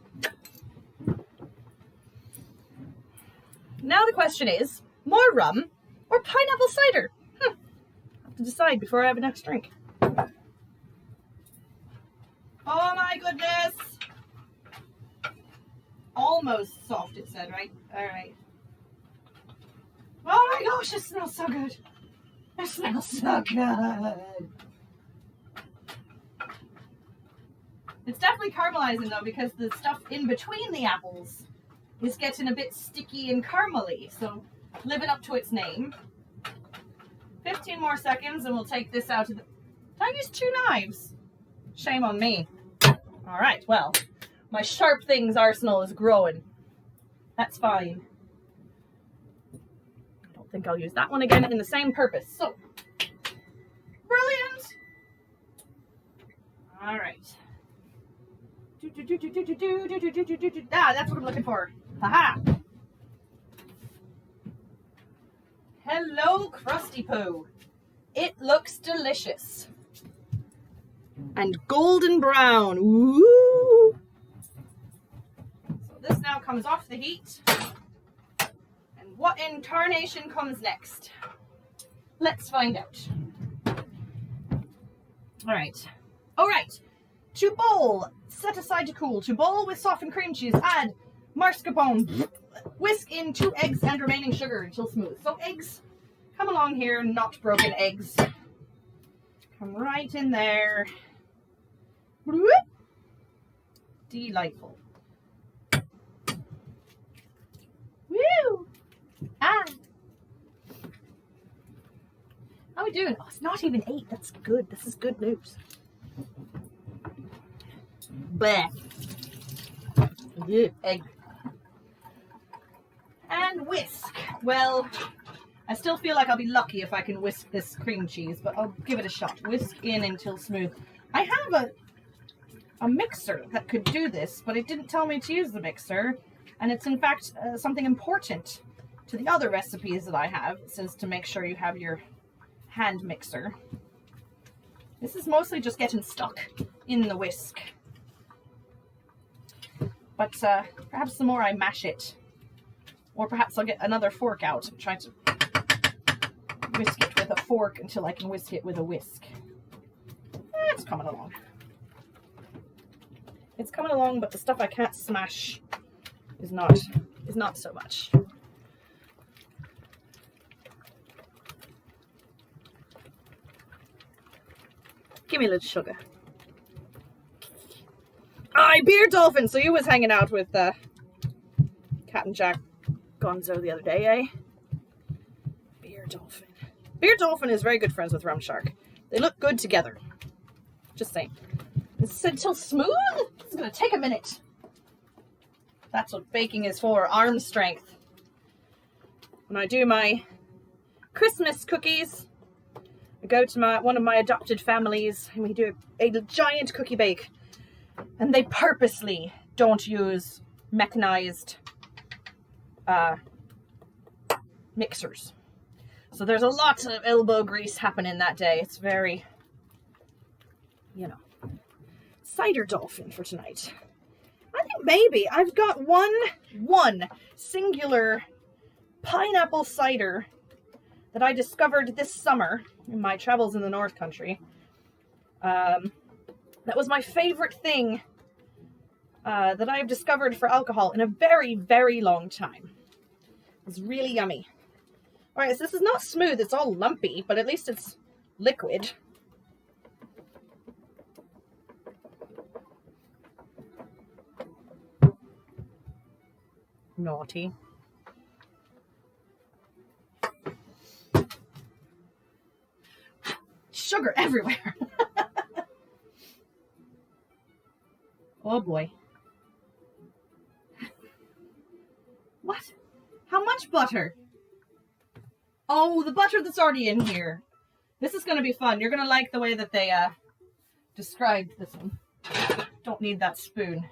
Speaker 1: now the question is, more rum or pineapple cider? I have to decide before I have a next drink. Oh my goodness. Almost soft, it said, right? All right. Oh my gosh, it smells so good. It smells so good. It's definitely caramelizing though because the stuff in between the apples is getting a bit sticky and caramely. So living up to its name. 15 more seconds and we'll take this out of the... Did I use 2 knives? Shame on me. All right, well, my sharp things arsenal is growing. That's fine. I think I'll use that one again in the same purpose. So, brilliant. All right. Ah, that's what I'm looking for. Haha. Hello, Krusty Poo. It looks delicious. And golden brown. Ooh. So this now comes off the heat. What in tarnation comes next? Let's find out. All right. To bowl, set aside to cool. To bowl with softened cream cheese, add mascarpone. Whisk in 2 eggs and remaining sugar until smooth. So eggs, come along here, not broken eggs. Come right in there. Delightful. Woo! Ah! How are we doing? Oh, it's not even 8. That's good. This is good news. Bleh. Yeah, egg. And whisk. Well, I still feel like I'll be lucky if I can whisk this cream cheese, but I'll give it a shot. Whisk in until smooth. I have a mixer that could do this, but it didn't tell me to use the mixer. And it's in fact something important to the other recipes that I have. It says to make sure you have your hand mixer. This is mostly just getting stuck in the whisk. But perhaps the more I mash it, or perhaps I'll get another fork out and try to whisk it with a fork until I can whisk it with a whisk. It's coming along. It's coming along, but the stuff I can't smash is not so much. Give me a little sugar. Aye, Beer Dolphin. So you was hanging out with Cat and Jack Gonzo the other day, eh? Beer Dolphin. Beer Dolphin is very good friends with Rum Shark. They look good together. Just saying. Is it until smooth? It's gonna take a minute. That's what baking is for, arm strength. When I do my Christmas cookies, I go to one of my adopted families and we do a giant cookie bake. And they purposely don't use mechanized mixers. So there's a lot of elbow grease happening that day. It's very, you know, cider dolphin for tonight. I think maybe I've got one singular pineapple cider that I discovered this summer in my travels in the North Country. That was my favorite thing that I've discovered for alcohol in a very, very long time. It was really yummy. Alright, so this is not smooth, it's all lumpy, but at least it's liquid. Naughty. Sugar everywhere. Oh boy. What? How much butter? Oh, the butter that's already in here. This is going to be fun. You're going to like the way that they described this one. Don't need that spoon.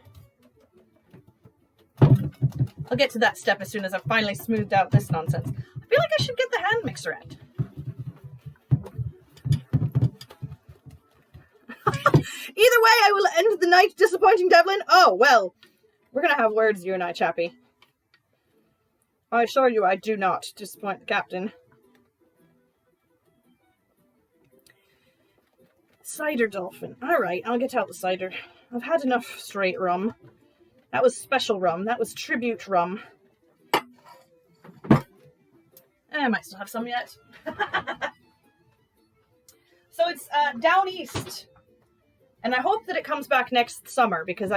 Speaker 1: I'll get to that step as soon as I've finally smoothed out this nonsense. I feel like I should get the hand mixer out. Either way, I will end the night disappointing Devlin. Oh, well, we're going to have words, you and I, chappie. I assure you I do not disappoint the captain. Cider dolphin. Alright, I'll get out the cider. I've had enough straight rum. That was special rum. That was tribute rum. I might still have some yet. So it's down east. And I hope that it comes back next summer because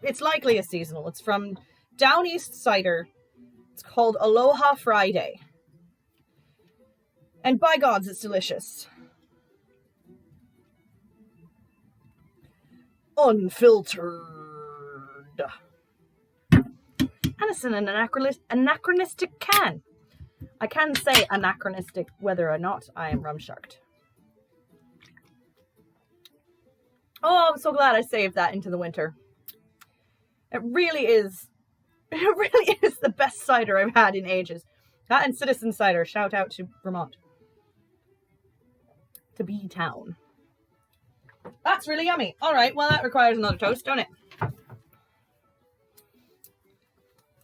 Speaker 1: it's likely a seasonal. It's from Down East Cider. It's called Aloha Friday. And by gods, it's delicious. Unfiltered. And it's in an anachronistic can. I can say anachronistic whether or not I am rum-shucked. Oh, I'm so glad I saved that into the winter. It really is the best cider I've had in ages. That and Citizen Cider. Shout out to Vermont. To B-Town. That's really yummy. Alright, well that requires another toast, don't it?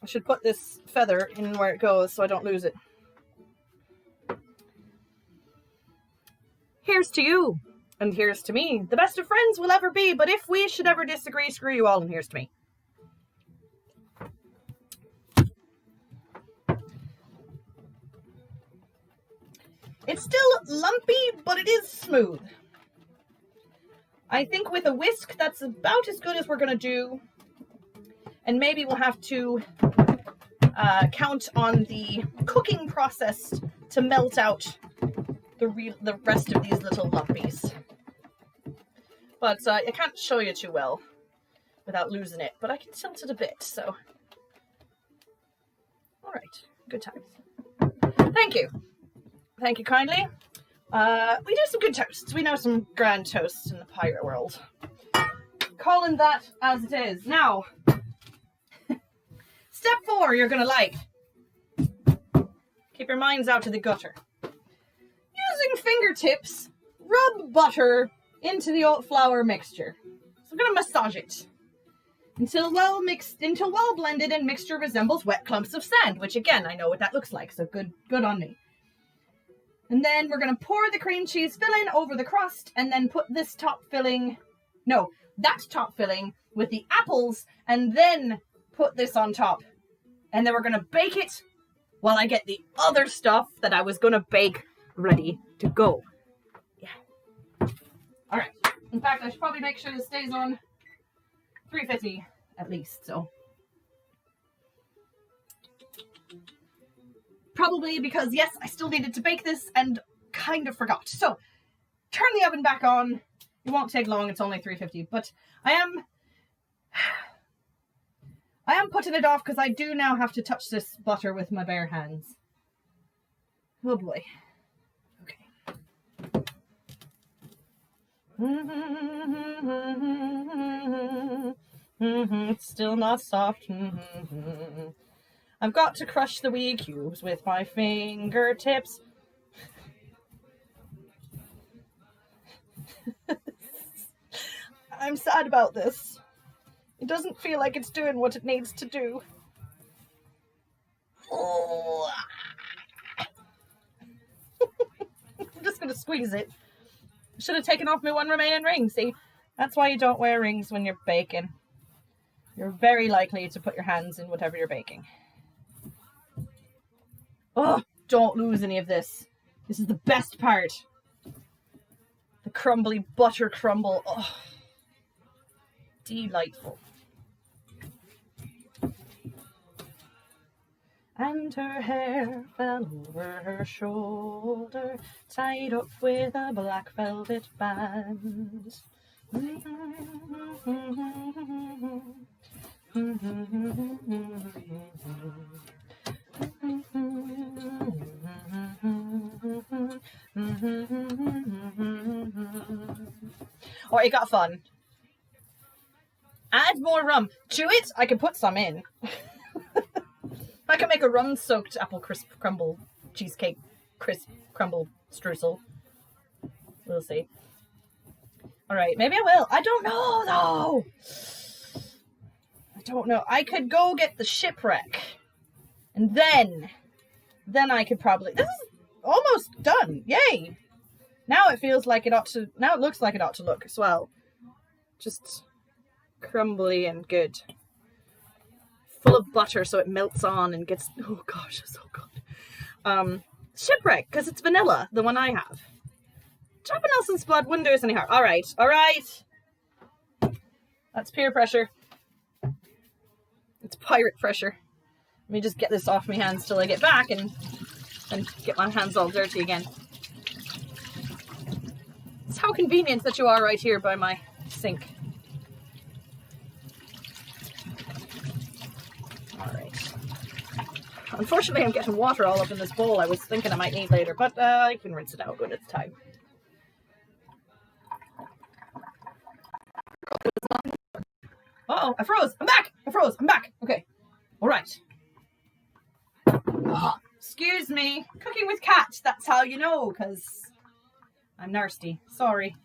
Speaker 1: I should put this feather in where it goes so I don't lose it. Here's to you. And here's to me. The best of friends we'll ever be, but if we should ever disagree, screw you all, and here's to me. It's still lumpy, but it is smooth. I think with a whisk, that's about as good as we're going to do. And maybe we'll have to count on the cooking process to melt out the rest of these little lumpies. But I can't show you too well without losing it, but I can tilt it a bit, so. All right, good times. Thank you. Thank you kindly. We do some good toasts. We know some grand toasts in the pirate world. Calling that as it is. Now, step 4 you're going to like. Keep your minds out to the gutter. Using fingertips, rub butter into the oat flour mixture. So I'm going to massage it until well blended and mixture resembles wet clumps of sand, which again, I know what that looks like, so good on me. And then we're going to pour the cream cheese filling over the crust and then put that top filling with the apples and then put this on top. And then we're going to bake it while I get the other stuff that I was going to bake ready to go. Yeah. All right. In fact, I should probably make sure this stays on 350 at least, so. Probably because, yes, I still needed to bake this and kind of forgot. So, turn the oven back on. It won't take long. It's only 350. But I am putting it off because I do now have to touch this butter with my bare hands. Oh boy. Okay. It's still not soft. I've got to crush the wee cubes with my fingertips. I'm sad about this. It doesn't feel like it's doing what it needs to do. Oh. I'm just going to squeeze it. Should have taken off my one remaining ring. See, that's why you don't wear rings when you're baking. You're very likely to put your hands in whatever you're baking. Oh, don't lose any of this. This is the best part. The crumbly butter crumble. Oh, delightful. And her hair fell over her shoulder, tied up with a black velvet band. Oh, it got fun. Add more rum to it. I can put some in. I can make a rum-soaked apple crisp crumble cheesecake, crisp crumble streusel. We'll see. All right, maybe I will. I don't know though. I don't know. I could go get the shipwreck, and then I could probably. This is almost done. Yay! Now it feels like it ought to. Now it looks like it ought to look as well. Just crumbly and good. Full of butter so it melts on and gets, oh gosh, it's so good. Shipwreck, because it's vanilla, the one I have. Dropping Nelson's blood wouldn't do us any harm. All right. That's peer pressure. It's pirate pressure. Let me just get this off my hands till I get back and get my hands all dirty again. It's how convenient that you are right here by my sink. Unfortunately, I'm getting water all up in this bowl I was thinking I might need later, but I can rinse it out when it's time. Uh-oh, I froze. I'm back. I'm back. Okay. All right. Oh, excuse me. Cooking with Cat. That's how you know, because I'm nasty. Sorry.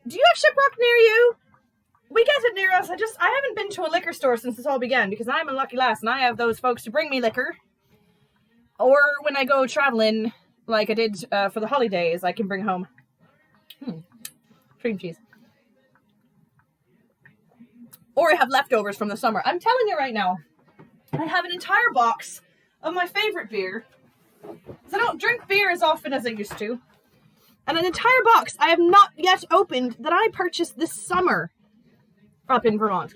Speaker 1: Do you have Shiprock near you? We get it near us. I haven't been to a liquor store since this all began because I'm a lucky lass and I have those folks to bring me liquor. Or when I go traveling, like I did for the holidays, I can bring home cream cheese. Or I have leftovers from the summer. I'm telling you right now, I have an entire box of my favorite beer. Because I don't drink beer as often as I used to. And an entire box I have not yet opened that I purchased this summer. Up in Vermont.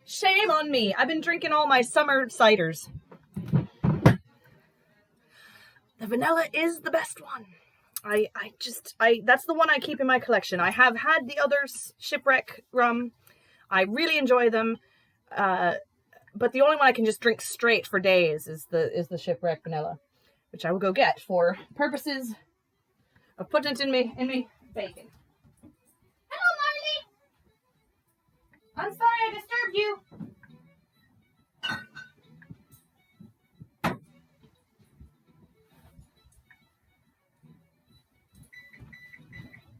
Speaker 1: Shame on me. I've been drinking all my summer ciders. The vanilla is the best one. That's the one I keep in my collection. I have had the other shipwreck rum. I really enjoy them. But the only one I can just drink straight for days is the shipwreck vanilla, which I will go get for purposes of putting it in me bacon. I'm sorry I disturbed you.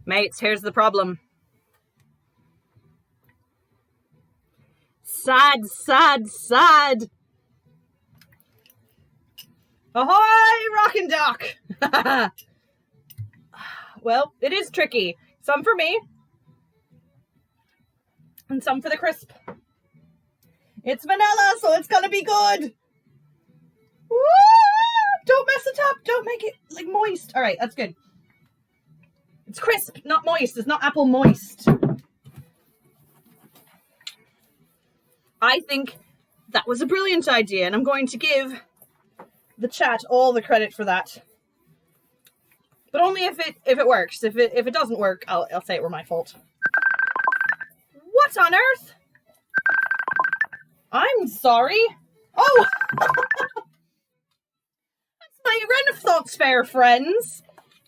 Speaker 1: Mates, here's the problem. Sad. Ahoy, Rockin' Dock! Well, it is tricky. Some for me. And some for the crisp. It's vanilla, so it's gonna be good. Woo! Don't mess it up. Don't make it like moist. All right, that's good. It's crisp, not moist. It's not apple moist. I think that was a brilliant idea, and I'm going to give the chat all the credit for that. But only if it works. If it doesn't work, I'll say it were my fault. What on earth? I'm sorry. Oh! That's my Renaissance Fair friends.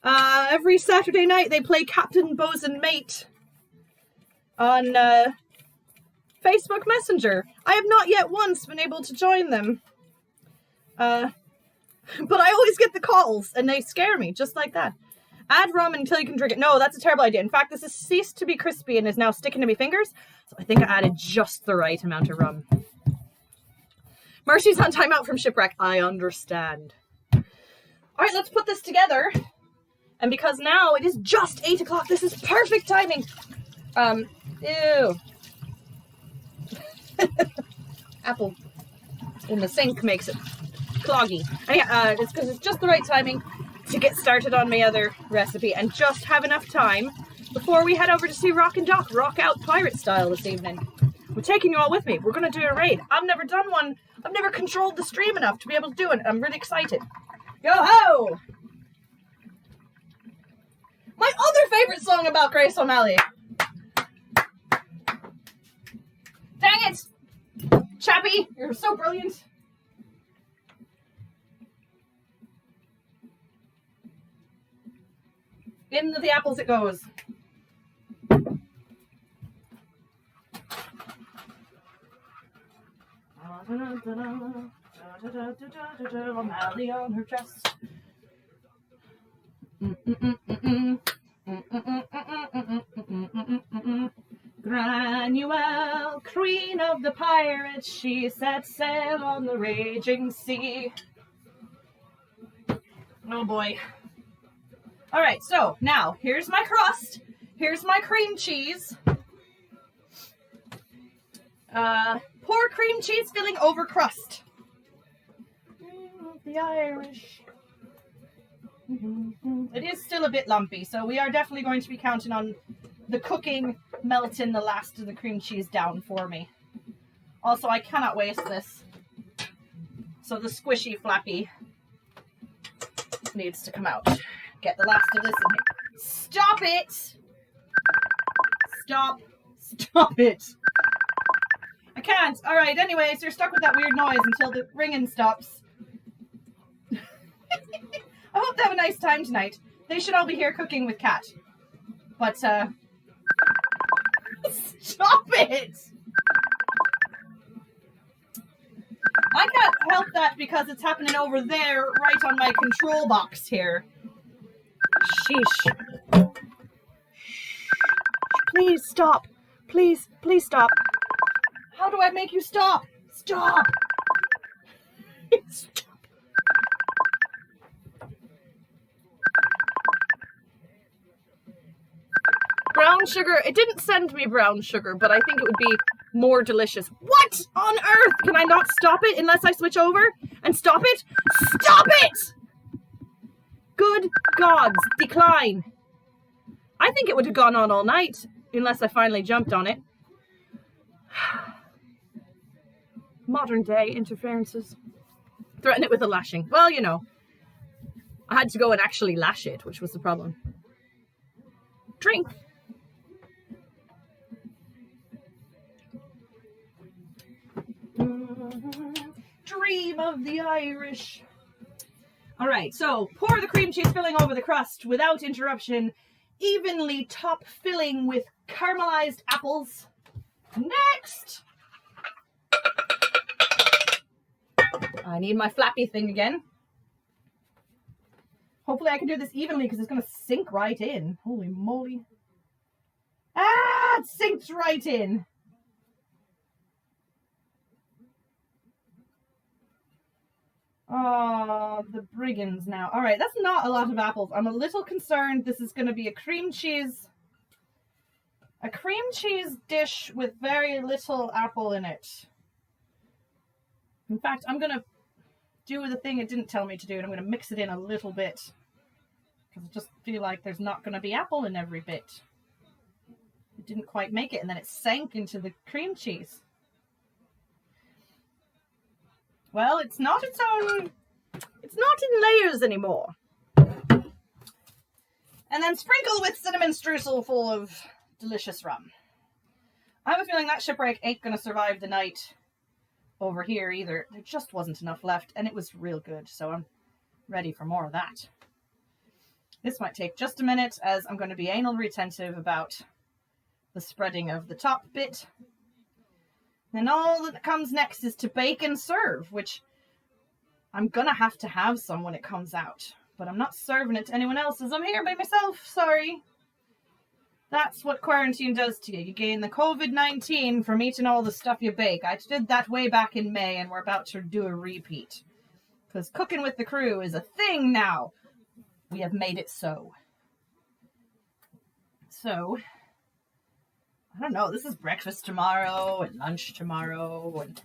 Speaker 1: Every Saturday night they play Captain Bosun Mate on Facebook Messenger. I have not yet once been able to join them. But I always get the calls, and they scare me, just like that. Add rum until you can drink it. No, that's a terrible idea. In fact, this has ceased to be crispy and is now sticking to my fingers. So I think I added just the right amount of rum. Mercy's on timeout from shipwreck. I understand. All right, let's put this together. And because now it is just 8 o'clock, this is perfect timing. Ew. Apple in the sink makes it cloggy. And yeah, it's because it's just the right timing to get started on my other recipe and just have enough time before we head over to see Rock and Doc rock out pirate style this evening. We're taking you all with me. We're going to do a raid. I've never done one. I've never controlled the stream enough to be able to do it. I'm really excited. Yo-ho! My other favorite song about Grace O'Malley. Dang it! Chappie, you're so brilliant. Into the apples it goes. O'Malley on her chest. Granuel, queen of the pirates, she set sail on the raging sea. Oh boy. All right, so now here's my crust. Here's my cream cheese. Pour cream cheese filling over crust. The Irish. It is still a bit lumpy, so we are definitely going to be counting on the cooking melting the last of the cream cheese down for me. Also, I cannot waste this. So the squishy flappy needs to come out. Get the last of this in here. Stop it! Stop. Stop it. I can't. All right, anyway, so you're stuck with that weird noise until the ringing stops. I hope they have a nice time tonight. They should all be here cooking with Cat. But, stop it! I can't help that because it's happening over there, right on my control box here. Sheesh. Please stop. Please, please stop. How do I make you stop? Stop! Stop. Brown sugar. It didn't send me brown sugar, but I think it would be more delicious. What on earth? Can I not stop it unless I switch over and stop it? Stop it! Good gods, decline. I think it would have gone on all night unless I finally jumped on it. Modern day interferences. Threaten it with a lashing. Well, you know, I had to go and actually lash it, which was the problem. Drink. Dream of the Irish. All right, so pour the cream cheese filling over the crust without interruption, evenly top filling with caramelized apples. Next! I need my flappy thing again. Hopefully I can do this evenly because it's going to sink right in. Holy moly. Ah, it sinks right in. Oh, the brigands now. All right, that's not a lot of apples. I'm a little concerned this is going to be a cream cheese dish with very little apple in it. In fact, I'm going to do the thing it didn't tell me to do, and I'm going to mix it in a little bit. Because I just feel like there's not going to be apple in every bit. It didn't quite make it, and then it sank into the cream cheese. Well, it's not its own, it's not in layers anymore. And then sprinkle with cinnamon streusel full of delicious rum. I have a feeling that shipwreck ain't going to survive the night over here either. There just wasn't enough left, and it was real good, so I'm ready for more of that. This might take just a minute, as I'm going to be anal retentive about the spreading of the top bit. Then all that comes next is to bake and serve, which I'm gonna have to have some when it comes out. But I'm not serving it to anyone else as I'm here by myself. Sorry. That's what quarantine does to you. You gain the COVID-19 from eating all the stuff you bake. I did that way back in May, and we're about to do a repeat. Because cooking with the crew is a thing now. We have made it so. So, I don't know. This is breakfast tomorrow and lunch tomorrow. And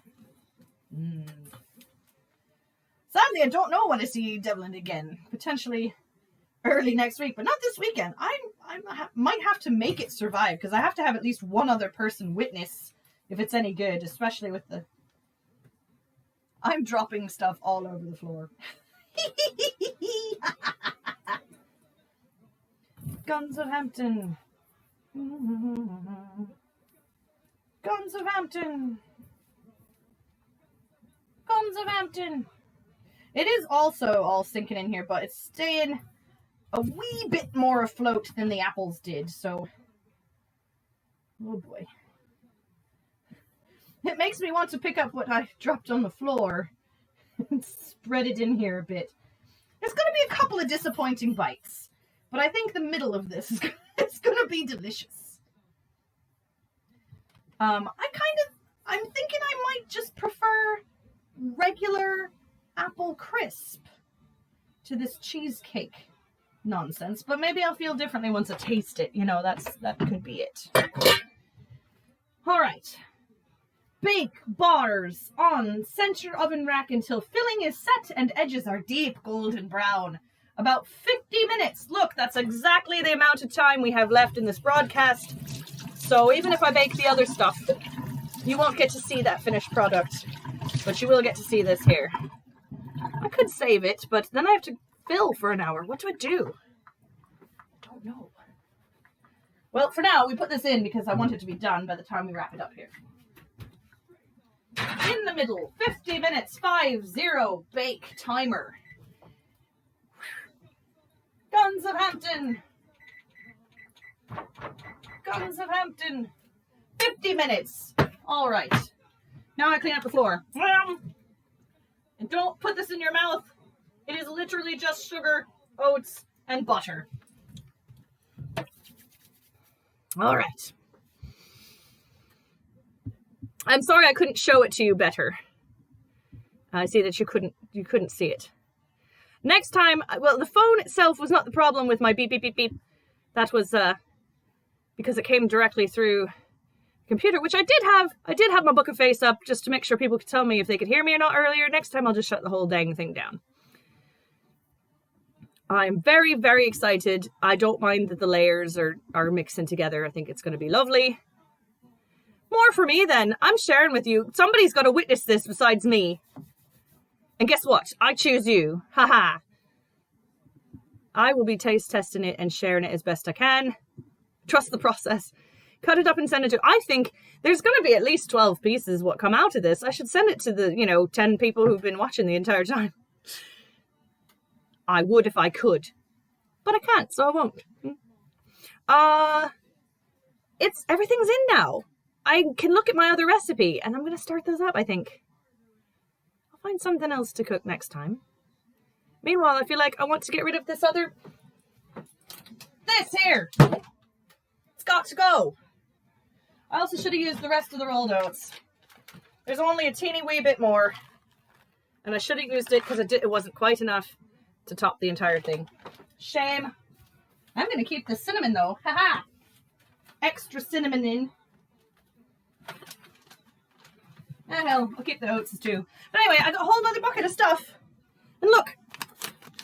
Speaker 1: sadly, I don't know when I see Devlin again. Potentially early next week, but not this weekend. I might have to make it survive because I have to have at least one other person witness if it's any good, especially with the... I'm dropping stuff all over the floor. Guns of Hampton. Guns of Hampton. Guns of Hampton. It is also all sinking in here, but it's staying a wee bit more afloat than the apples did, so... Oh boy. It makes me want to pick up what I dropped on the floor and spread it in here a bit. There's going to be a couple of disappointing bites, but I think the middle of this is going to be delicious. I'm thinking I might just prefer regular Apple Crisp to this cheesecake nonsense, but maybe I'll feel differently once I taste it. You know, that could be it. All right. Bake bars on center oven rack until filling is set and edges are deep golden brown. About 50 minutes. Look, that's exactly the amount of time we have left in this broadcast. So even if I bake the other stuff, you won't get to see that finished product, but you will get to see this here. I could save it, but then I have to fill for an hour. What do I do? I don't know. Well, for now, we put this in because I want it to be done by the time we wrap it up here. In the middle, 50 minutes, 5-0 bake timer. Guns of Hampton. Guns of Hampton. 50 minutes. All right. Now I clean up the floor. And don't put this in your mouth. It is literally just sugar, oats, and butter. All right. I'm sorry I couldn't show it to you better. I see that you couldn't see it. Next time, well, the phone itself was not the problem with my beep, beep, beep, beep. That was because it came directly through the computer, which I did have my book of face up just to make sure people could tell me if they could hear me or not earlier. Next time, I'll just shut the whole dang thing down. I'm very, very excited. I don't mind that the layers are mixing together. I think it's going to be lovely. More for me then. I'm sharing with you. Somebody's got to witness this besides me. And guess what? I choose you. Haha. I will be taste testing it and sharing it as best I can. Trust the process. Cut it up and send it to... I think there's going to be at least 12 pieces what come out of this. I should send it to the, 10 people who've been watching the entire time. I would if I could. But I can't, so I won't. Everything's in now. I can look at my other recipe, and I'm going to start those up, I think. I'll find something else to cook next time. Meanwhile, I feel like I want to get rid of this here. It's got to go. I also should have used the rest of the rolled oats. There's only a teeny wee bit more, and I should have used it because it wasn't quite enough to top the entire thing. Shame. I'm going to keep the cinnamon, though. Haha. Extra cinnamon in. Oh, hell, I'll keep the oats too. But anyway, I got a whole other bucket of stuff. And look,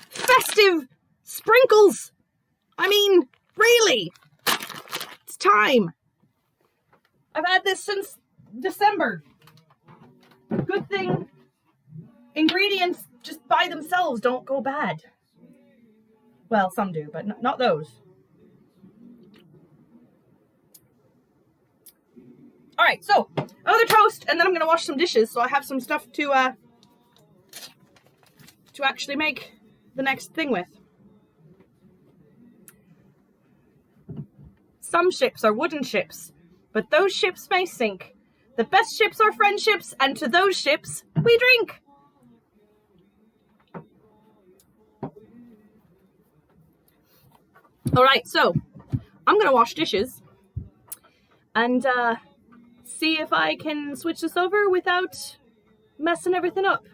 Speaker 1: festive sprinkles. I mean, really, it's time. I've had this since December. Good thing ingredients just by themselves don't go bad. Well, some do, but not those. All right, so another toast, and then I'm going to wash some dishes, so I have some stuff to actually make the next thing with. Some ships are wooden ships, but those ships may sink. The best ships are friendships, and to those ships, we drink. All right, so I'm gonna wash dishes and see if I can switch this over without messing everything up.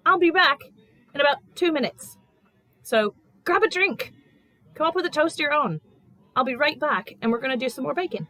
Speaker 1: I'll be back in about 2 minutes. So grab a drink, come up with a toast of your own. I'll be right back, and we're gonna do some more baking.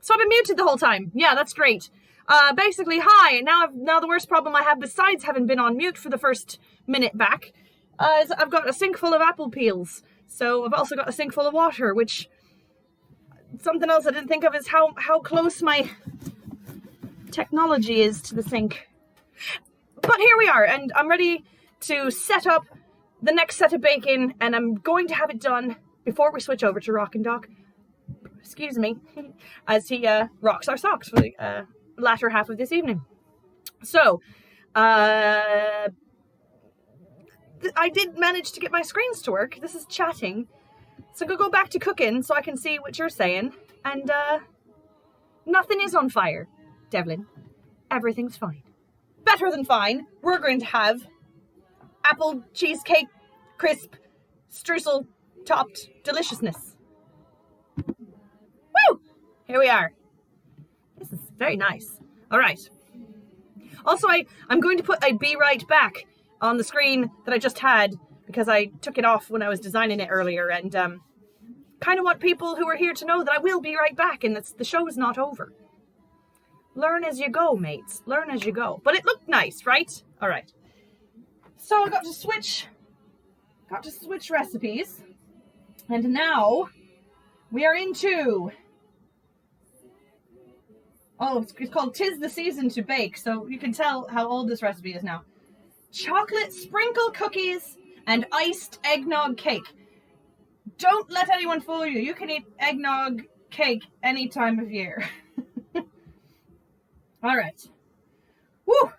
Speaker 1: So I've been muted the whole time. Yeah, that's great. Basically, hi. Now the worst problem I have, besides having been on mute for the first minute back, is I've got a sink full of apple peels. So I've also got a sink full of water, which something else I didn't think of is how close my technology is to the sink. But here we are, and I'm ready to set up the next set of baking, and I'm going to have it done before we switch over to Rock and Doc. Excuse me, as he rocks our socks for the latter half of this evening. So, I did manage to get my screens to work. This is chatting. So I'm gonna go back to cooking so I can see what you're saying. And nothing is on fire, Devlin. Everything's fine. Better than fine. We're going to have apple cheesecake, crisp, streusel topped deliciousness. Woo! Here we are. This is very nice. All right. Also, I'm going to put a be right back on the screen that I just had because I took it off when I was designing it earlier, and kind of want people who are here to know that I will be right back and that the show is not over. Learn as you go, mates. Learn as you go. But it looked nice, right? All right. So I got to switch recipes, and now we are into. Oh, it's called "'Tis the Season to Bake," so you can tell how old this recipe is now. Chocolate sprinkle cookies and iced eggnog cake. Don't let anyone fool you. You can eat eggnog cake any time of year. All right. Woo!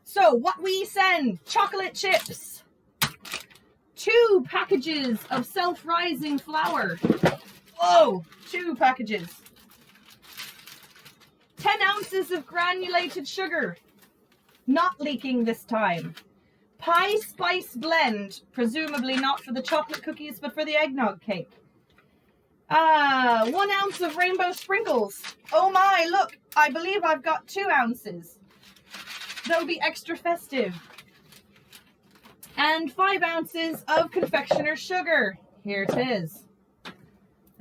Speaker 1: So what we send, chocolate chips, 2 packages of self-rising flour. Whoa, 2 packages. 10 ounces of granulated sugar. Not leaking this time. Pie spice blend, presumably not for the chocolate cookies, but for the eggnog cake. 1 ounce of rainbow sprinkles. Oh my, look, I believe I've got 2 ounces. That'll be extra festive. And 5 ounces of confectioner's sugar. Here it is.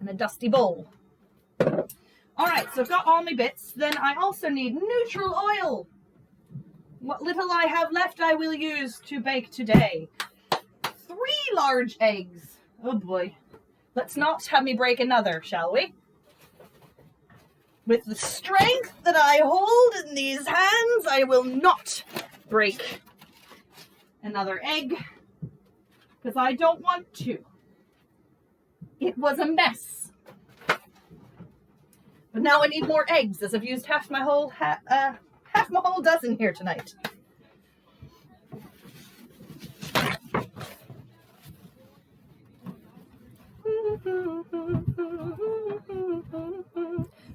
Speaker 1: In a dusty bowl. All right, so I've got all my bits. Then I also need neutral oil. What little I have left I will use to bake today. 3 large eggs. Oh boy. Let's not have me break another, shall we? With the strength that I hold in these hands, I will not break another egg. Because I don't want to. It was a mess. But now I need more eggs, as I've used half my whole dozen here tonight.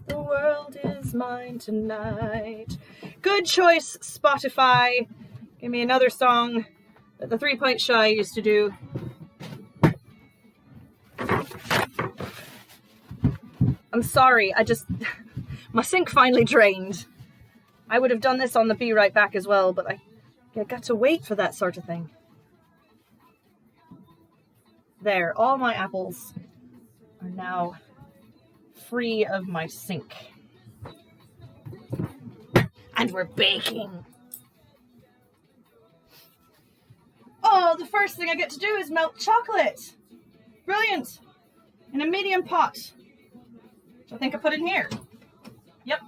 Speaker 1: The world is mine tonight. Good choice, Spotify. Give me another song that the 3 Pint Shy used to do. I'm sorry, my sink finally drained. I would have done this on the Be Right Back as well, but I got to wait for that sort of thing. There, all my apples are now free of my sink. And we're baking. Oh, the first thing I get to do is melt chocolate. Brilliant. In a medium pot. Which I think I put in here. Yep.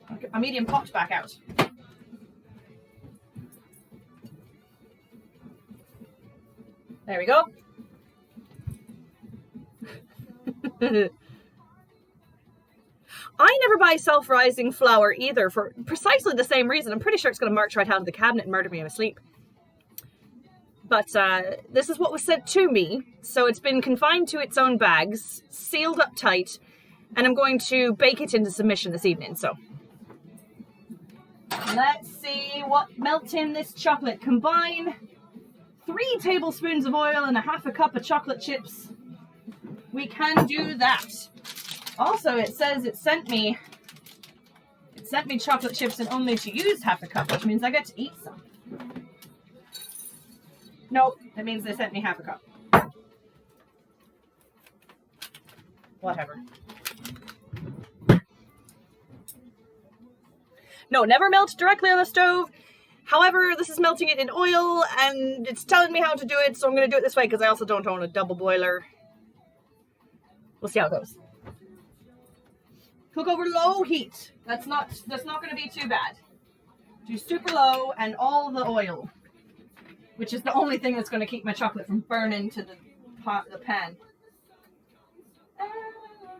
Speaker 1: I'll get my medium pot back out. There we go. I never buy self-rising flour either for precisely the same reason. I'm pretty sure it's going to march right out of the cabinet and murder me in my sleep. But this is what was sent to me. So it's been confined to its own bags, sealed up tight, and I'm going to bake it into submission this evening. So let's see what melts in this chocolate. Combine 3 tablespoons of oil and a half a cup of chocolate chips. We can do that. Also, it says it sent me chocolate chips and only to use half a cup, which means I get to eat some. Nope, that means they sent me half a cup. Whatever. No, never melt directly on the stove. However, this is melting it in oil, and it's telling me how to do it, so I'm going to do it this way because I also don't own a double boiler. We'll see how it goes. Cook over low heat. That's not going to be too bad. Do super low and all the oil, which is the only thing that's going to keep my chocolate from burning to the pan.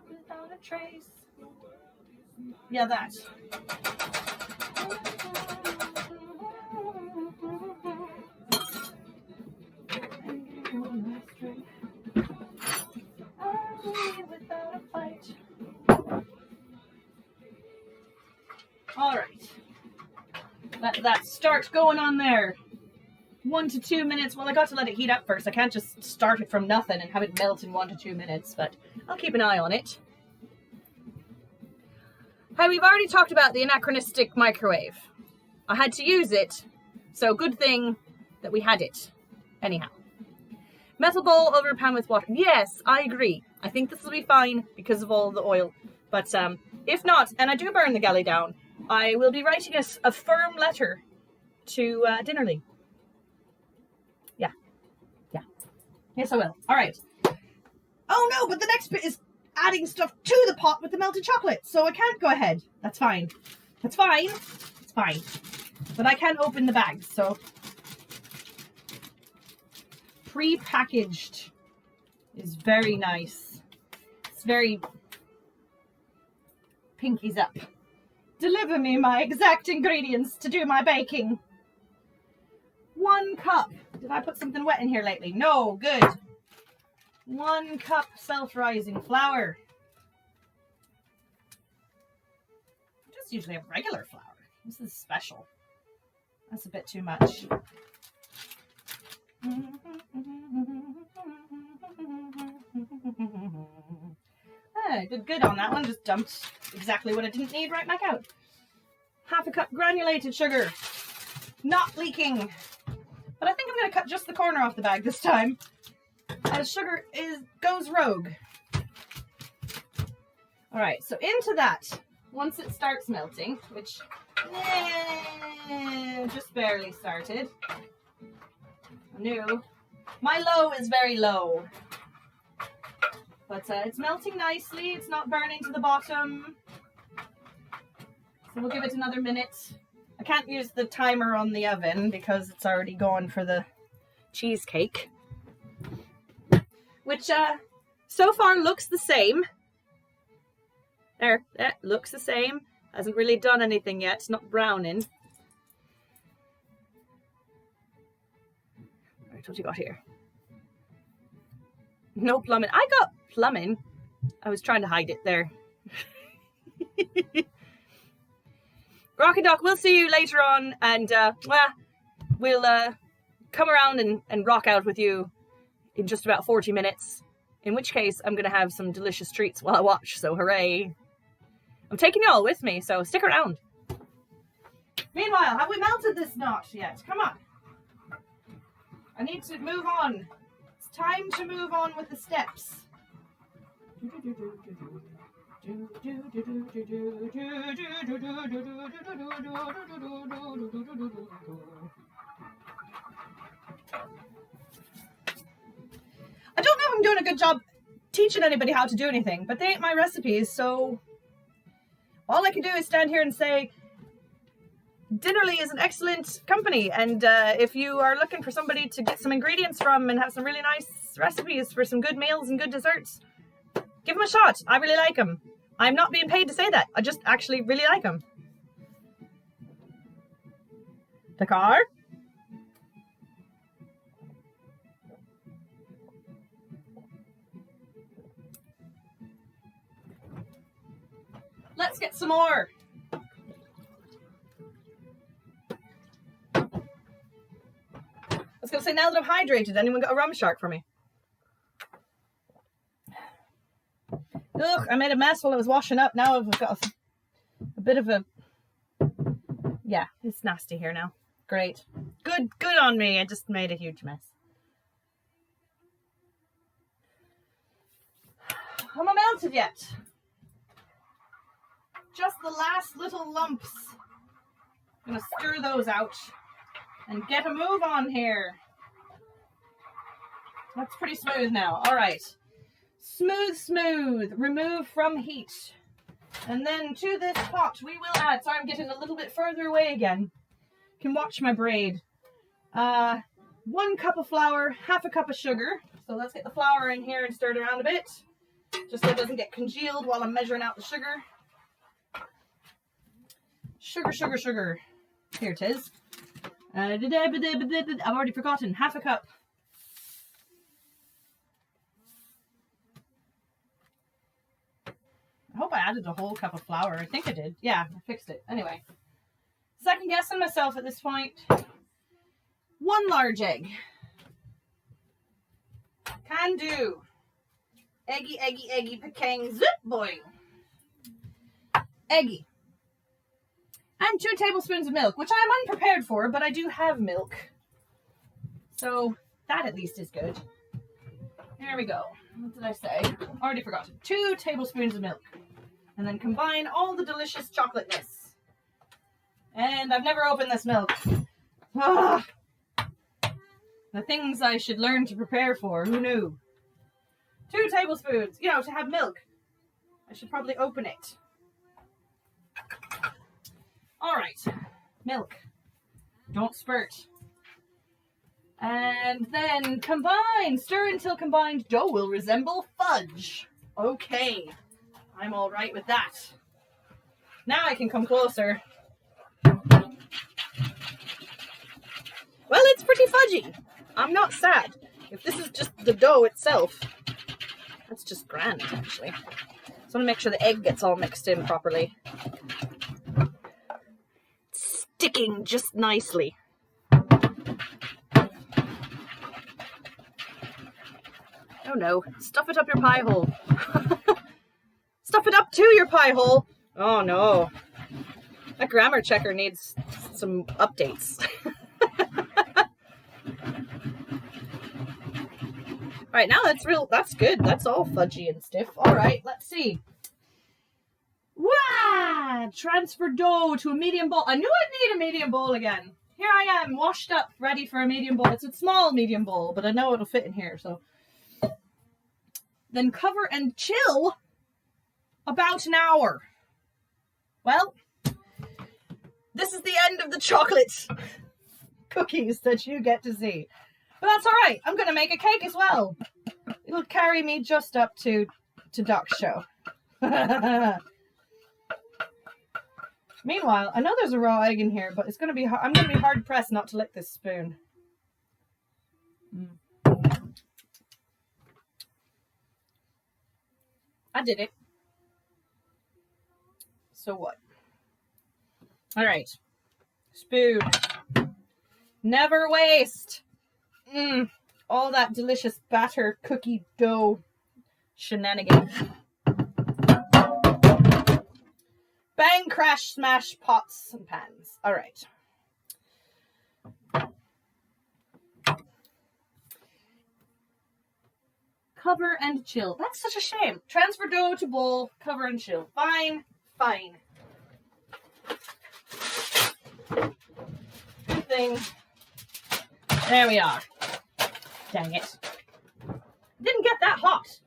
Speaker 1: Without a trace. Yeah, that. Without a fight. All right. Let that start going on there. 1 to 2 minutes. Well, I got to let it heat up first. I can't just start it from nothing and have it melt in 1 to 2 minutes, but I'll keep an eye on it. Hey, we've already talked about the anachronistic microwave. I had to use it, so good thing that we had it. Anyhow. Metal bowl over a pan with water. Yes, I agree. I think this will be fine because of all the oil. But if not, and I do burn the galley down, I will be writing a firm letter to Dinnerly. Yeah. Yes, I will. All right. Oh no, but the next bit is adding stuff to the pot with the melted chocolate, so I can't go ahead. That's fine. It's fine. But I can open the bags, so pre-packaged is very nice. It's very pinkies up. Deliver me my exact ingredients to do my baking. 1 cup. Did I put something wet in here lately? No, good. 1 cup self-rising flour. Just usually have regular flour. This is special. That's a bit too much. I did good on that one. Just dumped exactly what I didn't need right back out. 1/2 cup granulated sugar. Not leaking. But I think I'm going to cut just the corner off the bag this time, as sugar goes rogue. Alright, so into that, once it starts melting, which just barely started. New. My low is very low. But it's melting nicely. It's not burning to the bottom. So we'll give it another minute. I can't use the timer on the oven because it's already gone for the cheesecake. Which so far looks the same. There, looks the same. Hasn't really done anything yet. It's not browning. Alright, what you got here? No plumbing. I got plumbing. I was trying to hide it there. Rocky Doc, we'll see you later on, and we'll come around and rock out with you in just about 40 minutes. In which case, I'm going to have some delicious treats while I watch, so hooray. I'm taking you all with me, so stick around. Meanwhile, have we melted this knot yet? Come on. I need to move on. It's time to move on with the steps. I don't know if I'm doing a good job teaching anybody how to do anything, but they ain't my recipes, so all I can do is stand here and say Dinnerly is an excellent company, and if you are looking for somebody to get some ingredients from and have some really nice recipes for some good meals and good desserts, give them a shot. I really like them. I'm not being paid to say that. I just actually really like them. The car? Let's get some more. I was going to say, now that I'm hydrated, anyone got a rum shark for me? Ugh, I made a mess while I was washing up. Now I've got a bit of a... Yeah, it's nasty here now. Great. Good on me. I just made a huge mess. Am I melted yet? Just the last little lumps. I'm going to stir those out and get a move on here. That's pretty smooth now. All right. Smooth. Remove from heat. And then to this pot we will add, sorry I'm getting a little bit further away again. You can watch my braid. 1 cup of flour, 1/2 cup of sugar. So let's get the flour in here and stir it around a bit. Just so it doesn't get congealed while I'm measuring out the sugar. Sugar. Here it is. I've already forgotten. 1/2 cup. I hope I added a whole cup of flour. I think I did. Yeah, I fixed it. Anyway. Second guessing myself at this point. 1 large egg. Can do. Eggy, pecan, zip boy. Eggy. And 2 tablespoons of milk, which I am unprepared for, but I do have milk. So that at least is good. There we go. What did I say? Already forgotten. 2 tablespoons of milk. And then combine all the delicious chocolateness. And I've never opened this milk. Ah, the things I should learn to prepare for. Who knew? 2 tablespoons. You know, to have milk. I should probably open it. All right. Milk. Don't spurt. And then combine. Stir until combined dough will resemble fudge. Okay, I'm all right with that. Now I can come closer. Well, it's pretty fudgy. I'm not sad. If this is just the dough itself, that's just grand, actually. So I want to make sure the egg gets all mixed in properly. It's sticking just nicely. Oh no, stuff it up your pie hole. Stuff it up to your pie hole. Oh no. That grammar checker needs some updates. Alright, now that's good. That's all fudgy and stiff. Alright, let's see. Wow! Transfer dough to a medium bowl. I knew I'd need a medium bowl again. Here I am, washed up, ready for a medium bowl. It's a small medium bowl, but I know it'll fit in here, so. Then cover and chill about an hour. Well, this is the end of the chocolate cookies that you get to see. But that's all right. I'm going to make a cake as well. It'll carry me just up to Doc's show. Meanwhile, I know there's a raw egg in here, but it's going to be I'm going to be hard pressed not to lick this spoon. I did it. So what? All right. Spoon. Never waste. All that delicious batter cookie dough shenanigans. Bang, crash, smash, pots and pans. All right. Cover and chill. That's such a shame. Transfer dough to bowl, cover and chill. Fine, fine. Good thing. There we are. Dang it. Didn't get that hot.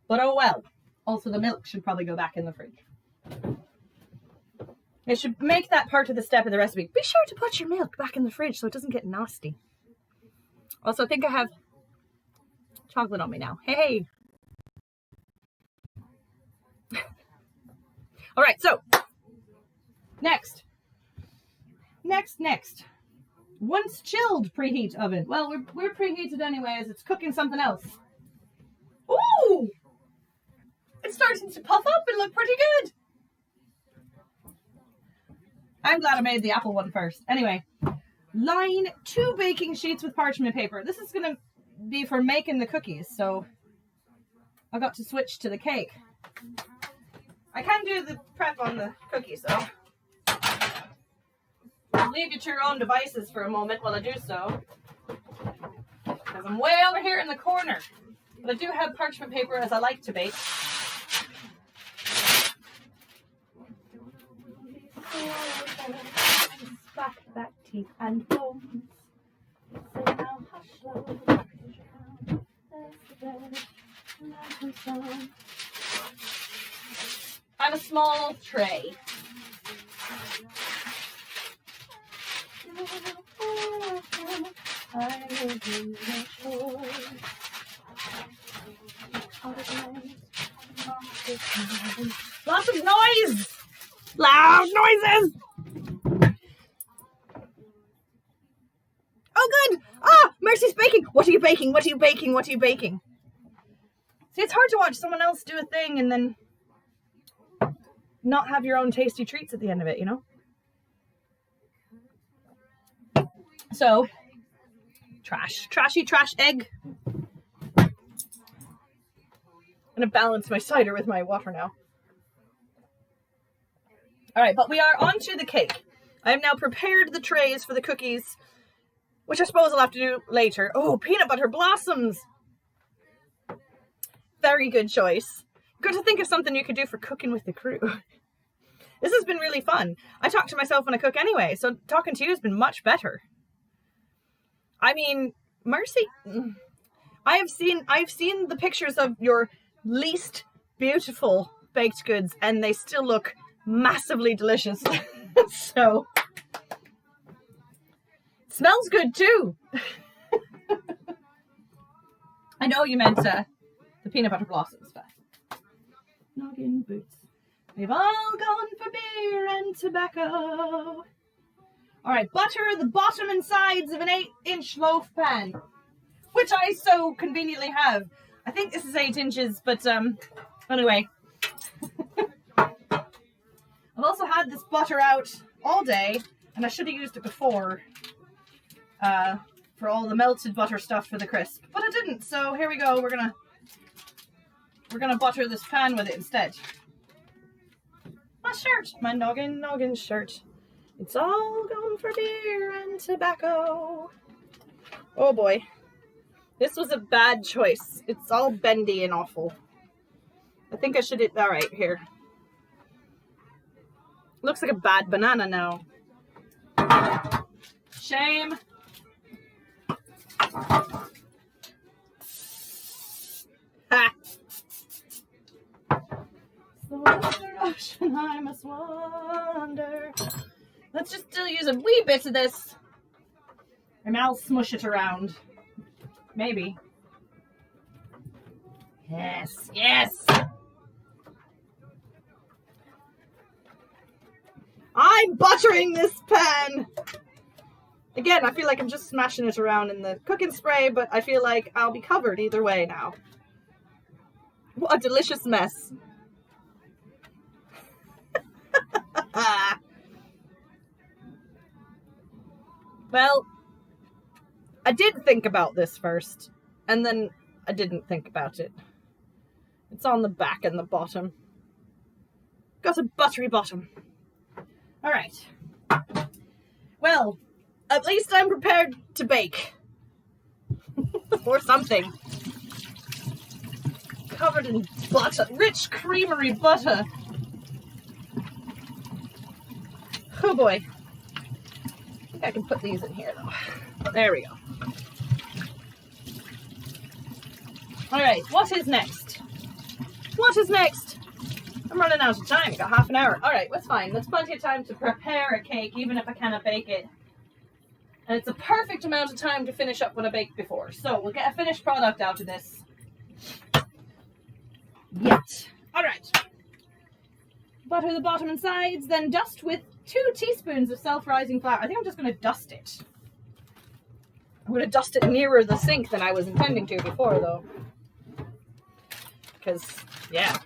Speaker 1: But oh well. Also, the milk should probably go back in the fridge. It should make that part of the step of the recipe. Be sure to put your milk back in the fridge so it doesn't get nasty. Also, I think I have chocolate on me now. Hey. All right, so next. Once chilled, preheat oven. Well, we're preheated anyways. It's cooking something else. Ooh! It's starting to puff up and look pretty good. I'm glad I made the apple one first. Anyway, line 2 baking sheets with parchment paper. This is going to be for making the cookies, so I got to switch to the cake. I can do the prep on the cookies, though. I'll leave you to your own devices for a moment while I do so, because I'm way over here in the corner. But I do have parchment paper as I like to bake. Back teeth and bones. So now hush low. And a small tray. Lots of noise! Loud noises! Oh, good! Ah, Mercy's baking! What are you baking? What are you baking? What are you baking? See, it's hard to watch someone else do a thing and then not have your own tasty treats at the end of it, you know? So, trashy trash egg. I'm gonna balance my cider with my water now. All right, but we are on to the cake. I have now prepared the trays for the cookies, which I suppose I'll have to do later. Oh, peanut butter blossoms. Very good choice. Good to think of something you could do for cooking with the crew. This has been really fun. I talk to myself when I cook anyway, so talking to you has been much better. I mean, Mercy, I've seen the pictures of your least beautiful baked goods, and they still look massively delicious. So, smells good too. I know you meant the peanut butter blossoms, but noggin boots. We've all gone for beer and tobacco. All right, butter the bottom and sides of an 8-inch loaf pan, which I so conveniently have. I think this is 8 inches, but anyway. I've also had this butter out all day, and I should have used it before for all the melted butter stuff for the crisp, but I didn't. So here we go. We're gonna butter this pan with it instead. My shirt, my noggin shirt. It's all gone for beer and tobacco. Oh boy, this was a bad choice. It's all bendy and awful. I think I should. All right, here. Looks like a bad banana now. Shame. Ha! So ocean, I must wander. Let's just still use a wee bit of this. And I'll smush it around. Maybe. Yes, yes! I'm buttering this pan! Again, I feel like I'm just smashing it around in the cooking spray, but I feel like I'll be covered either way now. What a delicious mess. Well, I did think about this first, and then I didn't think about it. It's on the back and the bottom. Got a buttery bottom. All right. Well, at least I'm prepared to bake. Or something. Covered in butter. Rich creamery butter. Oh boy. I think I can put these in here though. There we go. Alright, what is next? What is next? I'm running out of time. I got half an hour. Alright, that's fine. That's plenty of time to prepare a cake, even if I cannot bake it. And it's a perfect amount of time to finish up what I baked before. So we'll get a finished product out of this. Yet. Alright. Butter the bottom and sides, then dust with 2 teaspoons of self-rising flour. I think I'm just going to dust it. I'm going to dust it nearer the sink than I was intending to before, though. Because, yeah.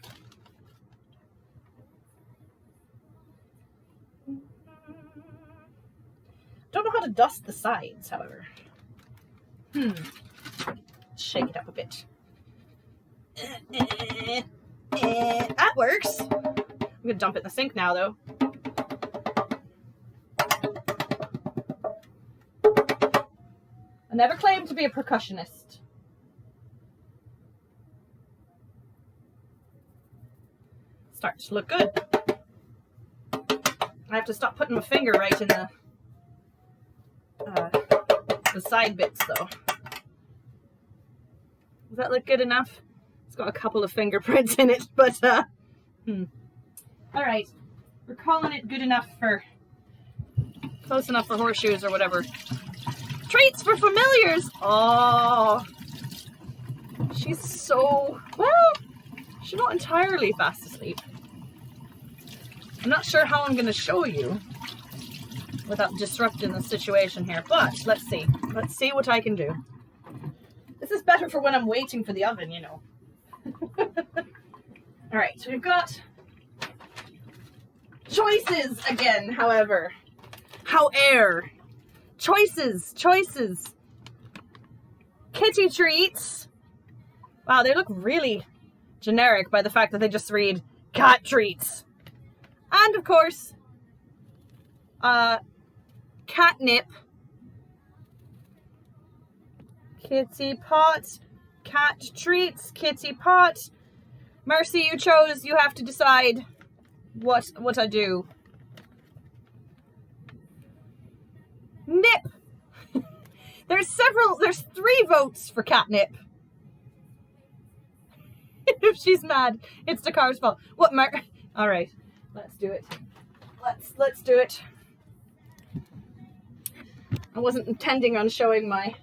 Speaker 1: Don't know how to dust the sides, however. Shake it up a bit. That works. I'm gonna dump it in the sink now, though. I never claimed to be a percussionist. Starts to look good. I have to stop putting my finger right in the side bits, though. Does that look good enough? It's got a couple of fingerprints in it, but Alright. We're calling it good enough for close enough for horseshoes or whatever. Treats for familiars! Oh, she's so, well, she's not entirely fast asleep. I'm not sure how I'm going to show you without disrupting the situation here, but let's see. Let's see what I can do. This is better for when I'm waiting for the oven, you know. Alright, so we've got choices again, however. However. Choices. Kitty treats. Wow, they look really generic by the fact that they just read cat treats. And of course, catnip. Kitty pot. Cat treats. Kitty pot. Mercy, you chose. You have to decide what I do. Nip. There's 3 votes for catnip. If she's mad, it's the car's fault. What, all right, let's do it. Let's do it. I wasn't intending on showing my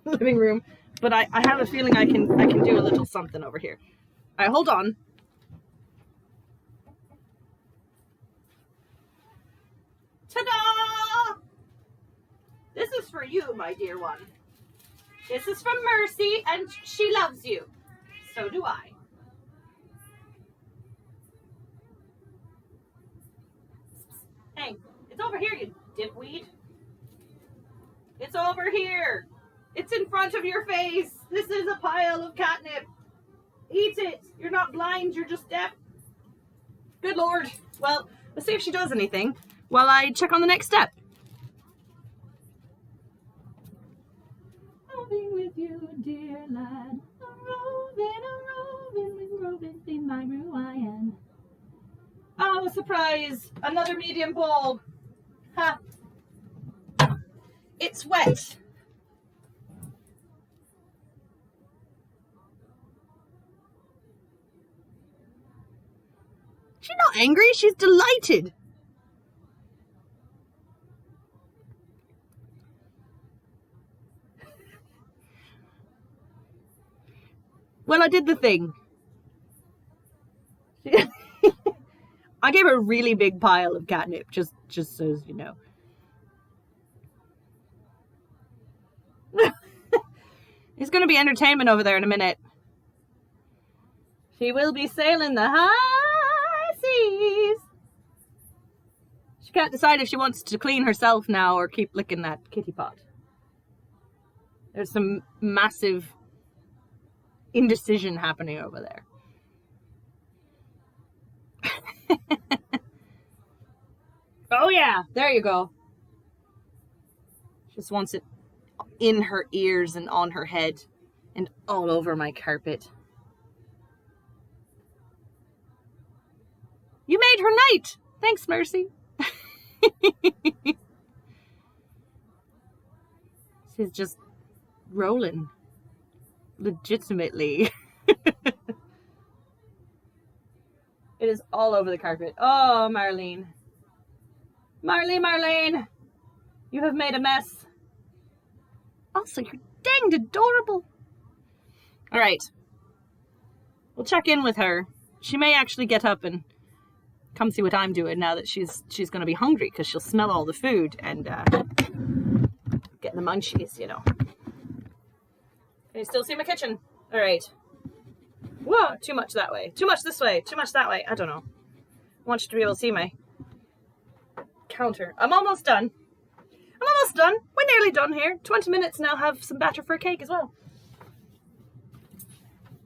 Speaker 1: living room, but I have a feeling I can do a little something over here. All right, hold on. Ta-da! This is for you, my dear one. This is from Mercy, and she loves you. So do I. Hey, it's over here, you dipweed. It's over here. It's in front of your face. This is a pile of catnip. Eat it. You're not blind, you're just deaf. Good Lord. Well, let's see if she does anything while I check on the next step. Roving with you, dear lad. A-roving in my Ruyan. Oh, surprise! Another medium bowl. Ha! It's wet. She's not angry, she's delighted. Well, I did the thing. I gave her a really big pile of catnip, just so you know. There's going to be entertainment over there in a minute. She will be sailing the high seas. She can't decide if she wants to clean herself now or keep licking that kitty pot. There's some massive indecision happening over there. Oh yeah, there you go. Just wants it in her ears and on her head and all over my carpet. You made her night. Thanks, Mercy. She's just rolling. Legitimately. It is all over the carpet. Oh, Marlene. Marlene. You have made a mess. Also, you're danged adorable. All right. We'll check in with her. She may actually get up and come see what I'm doing now that she's going to be hungry, because she'll smell all the food and get the munchies, you know. Can you still see my kitchen? All right. Whoa, too much that way. Too much this way. Too much that way. I don't know. I want you to be able to see my counter. I'm almost done. We're nearly done here. 20 minutes and I'll have some batter for a cake as well.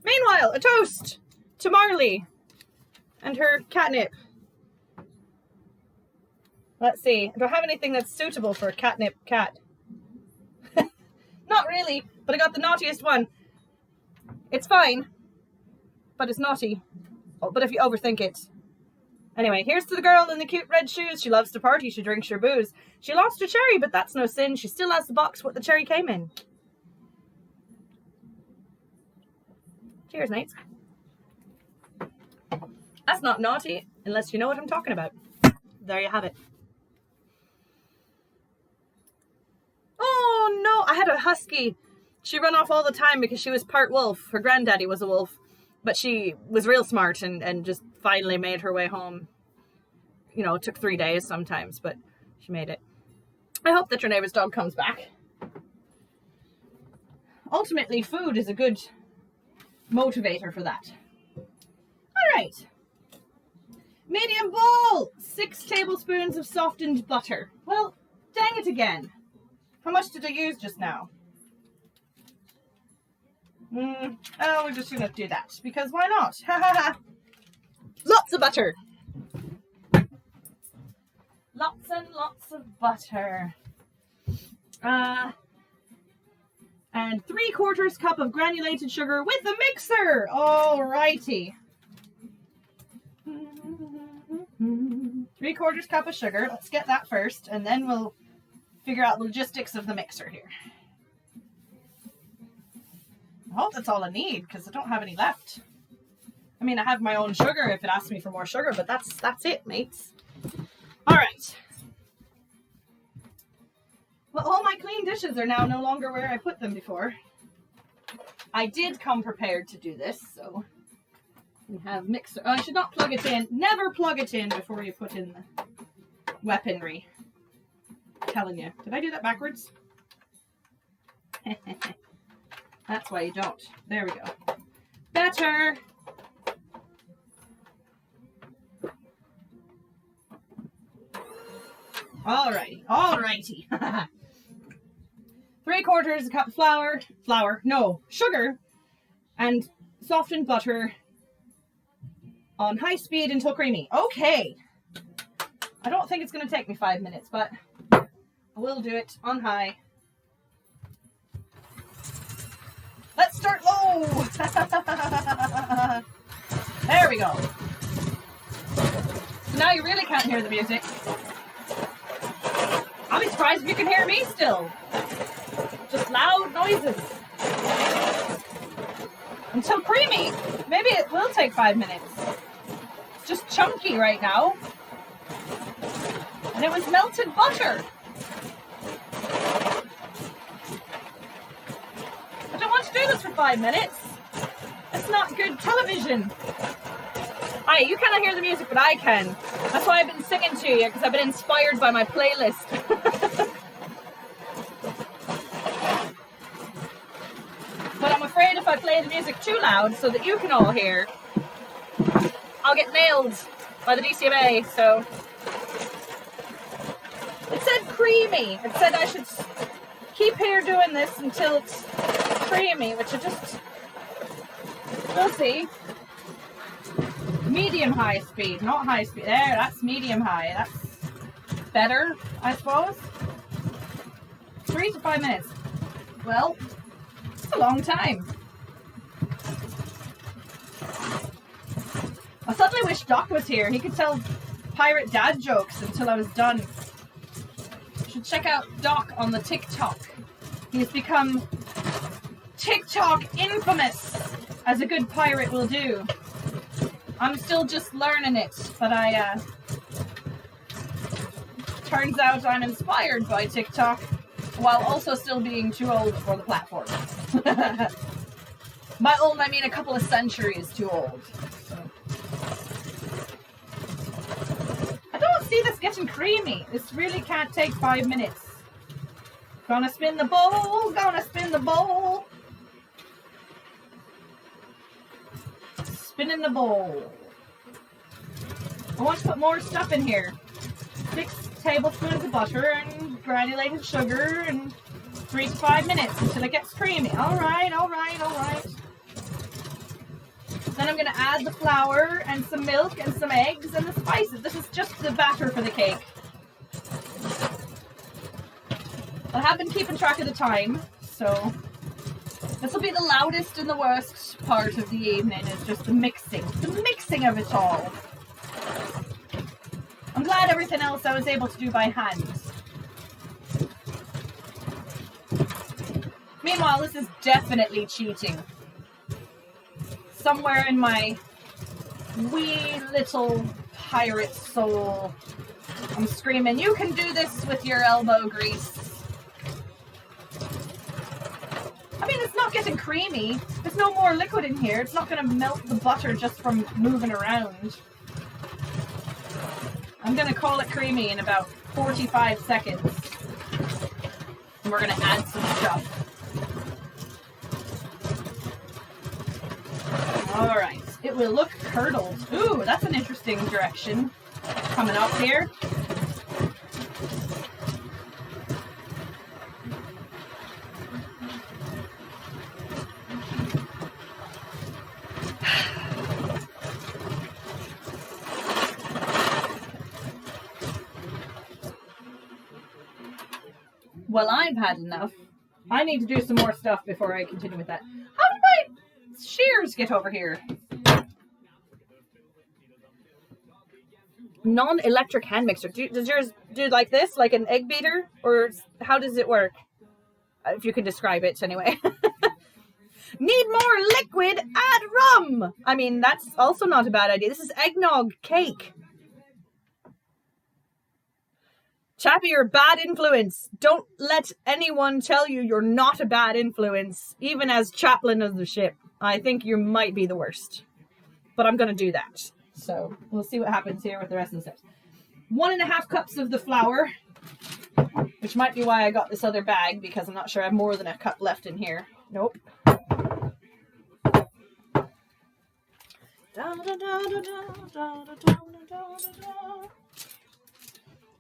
Speaker 1: Meanwhile, a toast to Marley and her catnip. Let's see. Do I have anything that's suitable for a catnip cat? Not really, but I got the naughtiest one. It's fine, but it's naughty. Oh, but if you overthink it. Anyway, here's to the girl in the cute red shoes. She loves to party. She drinks her booze. She lost her cherry, but that's no sin. She still has the box what the cherry came in. Cheers, mates. That's not naughty, unless you know what I'm talking about. There you have it. Oh, no. I had a husky. She ran off all the time because she was part wolf. Her granddaddy was a wolf. But she was real smart and just finally made her way home. You know, it took 3 days sometimes, but she made it. I hope that your neighbor's dog comes back. Ultimately, food is a good motivator for that. All right. Medium bowl. 6 tablespoons of softened butter. Well, dang it again. How much did I use just now? Oh, we're just gonna do that because why not? Ha ha ha! Lots of butter. Lots and lots of butter. And 3/4 cup of granulated sugar with the mixer. Alrighty. 3/4 cup of sugar. Let's get that first, and then we'll figure out the logistics of the mixer here. I hope that's all I need, because I don't have any left. I mean, I have my own sugar if it asks me for more sugar, but that's it, mates. All right. Well, all my clean dishes are now no longer where I put them before. I did come prepared to do this, so we have mixer. Oh, I should not plug it in. Never plug it in before you put in the weaponry. I'm telling you. Did I do that backwards? That's why you don't. There we go. Better. Alrighty. Alrighty. 3/4 cup sugar, and softened butter on high speed until creamy. Okay. I don't think it's going to take me 5 minutes, but I will do it on high. Let's start low. There we go. So now you really can't hear the music. I'll be surprised if you can hear me still. Just loud noises. Until creamy. Maybe it will take 5 minutes. It's just chunky right now. And it was melted butter. I don't want to do this for 5 minutes. It's not good television. Hi, you cannot hear the music, but I can. That's why I've been singing to you, because I've been inspired by my playlist. But I'm afraid if I play the music too loud so that you can all hear, I'll get nailed by the DCMA, so. It said creamy. It said I should keep here doing this until it's creamy, which I just, we'll see. Medium high speed, not high speed. There, that's medium high. That's better, I suppose. 3 to 5 minutes. Well, it's a long time. I suddenly wish Doc was here. He could tell pirate dad jokes until I was done. You should check out Doc on the TikTok. He's become TikTok infamous, as a good pirate will do. I'm still just learning it, but turns out I'm inspired by TikTok while also still being too old for the platform. By old, I mean a couple of centuries too old. So. I don't see this getting creamy. This really can't take 5 minutes. Gonna spin the bowl, gonna spin the bowl. Spinning the bowl. I want to put more stuff in here. 6 tablespoons of butter and granulated sugar and 3 to 5 minutes until it gets creamy. Alright, alright, alright. Then I'm going to add the flour and some milk and some eggs and the spices. This is just the batter for the cake. I have been keeping track of the time, so this will be the loudest and the worst part of the evening, is just the mixing of it all. I'm glad everything else I was able to do by hand. Meanwhile, this is definitely cheating. Somewhere in my wee little pirate soul, I'm screaming, you can do this with your elbow grease. I mean, it's not getting creamy. There's no more liquid in here. It's not going to melt the butter just from moving around. I'm going to call it creamy in about 45 seconds. And we're going to add some stuff. Alright. It will look curdled. Ooh, that's an interesting direction coming up here. Well, I've had enough. I need to do some more stuff before I continue with that. How did my shears get over here? Non-electric hand mixer. Does yours do like this, like an egg beater? Or how does it work? If you can describe it anyway. Need more liquid? Add rum! I mean, that's also not a bad idea. This is eggnog cake. Chappie, you're a bad influence. Don't let anyone tell you you're not a bad influence, even as chaplain of the ship. I think you might be the worst. But I'm going to do that. So we'll see what happens here with the rest of the steps. 1.5 cups of the flour, which might be why I got this other bag, because I'm not sure I have more than a cup left in here. Nope.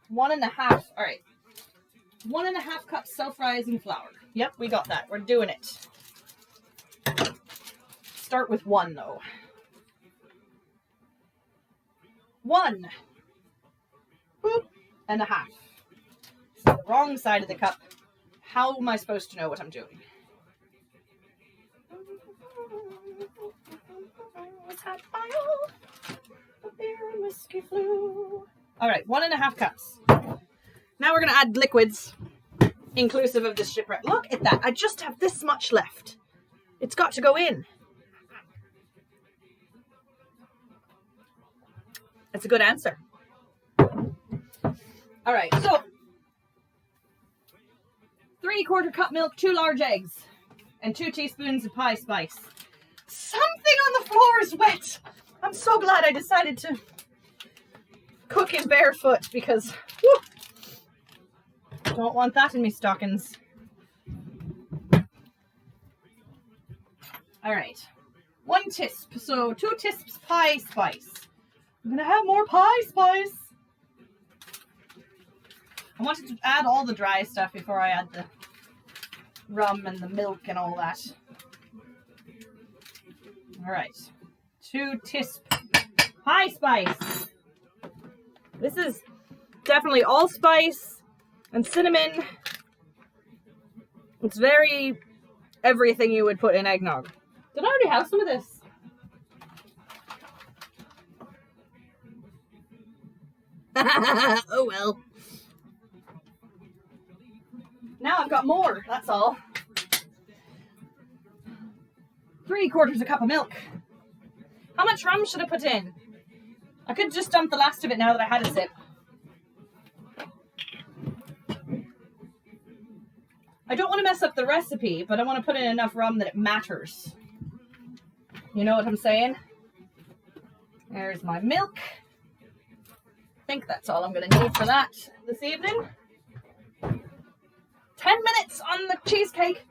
Speaker 1: 1.5. All right. 1.5 cups self-rising flour. Yep, we got that. We're doing it. Start with 1 though. 1.5. It's the wrong side of the cup. How am I supposed to know what I'm doing? All right, 1.5 cups. Now we're going to add liquids, inclusive of this shipwreck. Look at that. I just have this much left. It's got to go in. That's a good answer. All right, so 3/4 cup milk, 2 large eggs, and 2 teaspoons of pie spice. Something on the floor is wet. I'm so glad I decided to cook in barefoot because don't want that in me stockings. All right, 1 tisp, so 2 tisps pie spice. I'm gonna have more pie spice. I wanted to add all the dry stuff before I add the rum and the milk and all that. All right, 2 tisp pie spice. This is definitely allspice and cinnamon. It's very everything you would put in eggnog. Did I already have some of this? Oh well. Now I've got more, that's all. 3/4 cup of milk. How much rum should I put in? I could just dump the last of it now that I had a sip. I don't want to mess up the recipe, but I want to put in enough rum that it matters. You know what I'm saying? There's my milk. I think that's all I'm going to need for that this evening. 10 minutes on the cheesecake.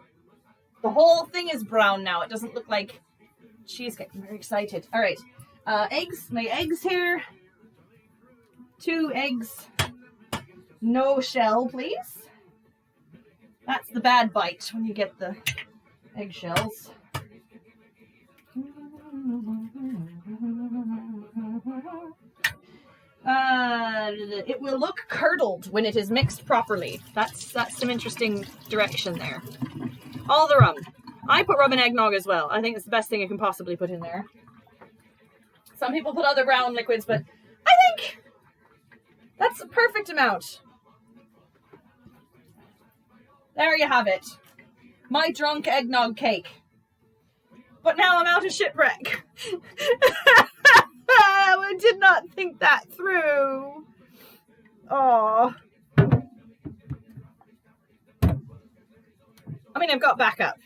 Speaker 1: The whole thing is brown now. It doesn't look like cheesecake. I'm very excited. All right. Eggs. My eggs here. 2 eggs. No shell, please. That's the bad bite when you get the eggshells. It will look curdled when it is mixed properly. That's some interesting direction there. All the rum. I put rum in eggnog as well. I think it's the best thing you can possibly put in there. Some people put other brown liquids, but I think that's a perfect amount. There you have it. My drunk eggnog cake. But now I'm out of shipwreck. I did not think that through. Oh. I mean, I've got backup.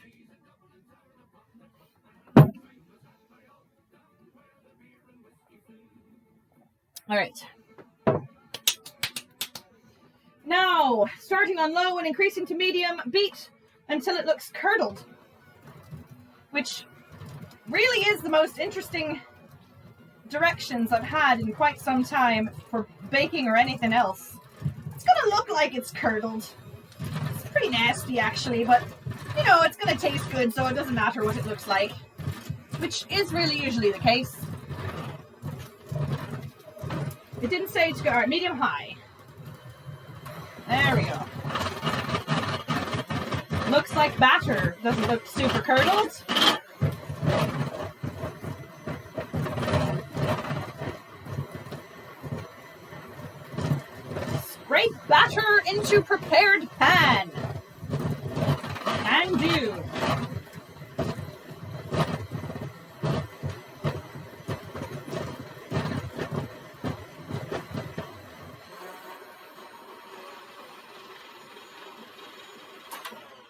Speaker 1: All right. Now, starting on low and increasing to medium, beat until it looks curdled. Which really is the most interesting directions I've had in quite some time for baking or anything else. It's gonna look like it's curdled. It's pretty nasty actually, but you know, it's gonna taste good, so it doesn't matter what it looks like, which is really usually the case. It didn't say to go, all right, medium high. There we go. Looks like batter. Doesn't look super curdled. Scrape batter into prepared pan. Can do.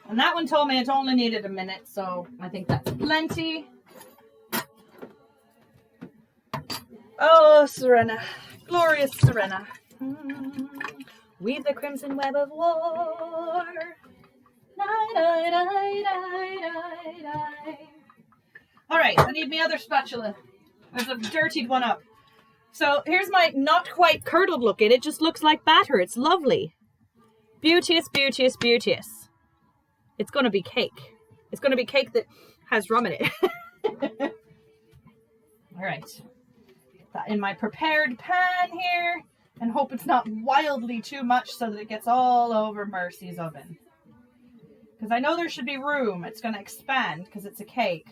Speaker 1: And that one told me it only needed a minute, so I think that's plenty. Oh, Serena. Glorious Serena. Weave the crimson web of war. Alright, I need my other spatula. I've dirtied one up. So here's my not quite curdled looking. It just looks like batter. It's lovely. Beauteous, beauteous, beauteous. It's going to be cake. It's going to be cake that has rum in it. Alright. Put that in my prepared pan here. And hope it's not wildly too much so that it gets all over Mercy's oven. Because I know there should be room. It's going to expand because it's a cake.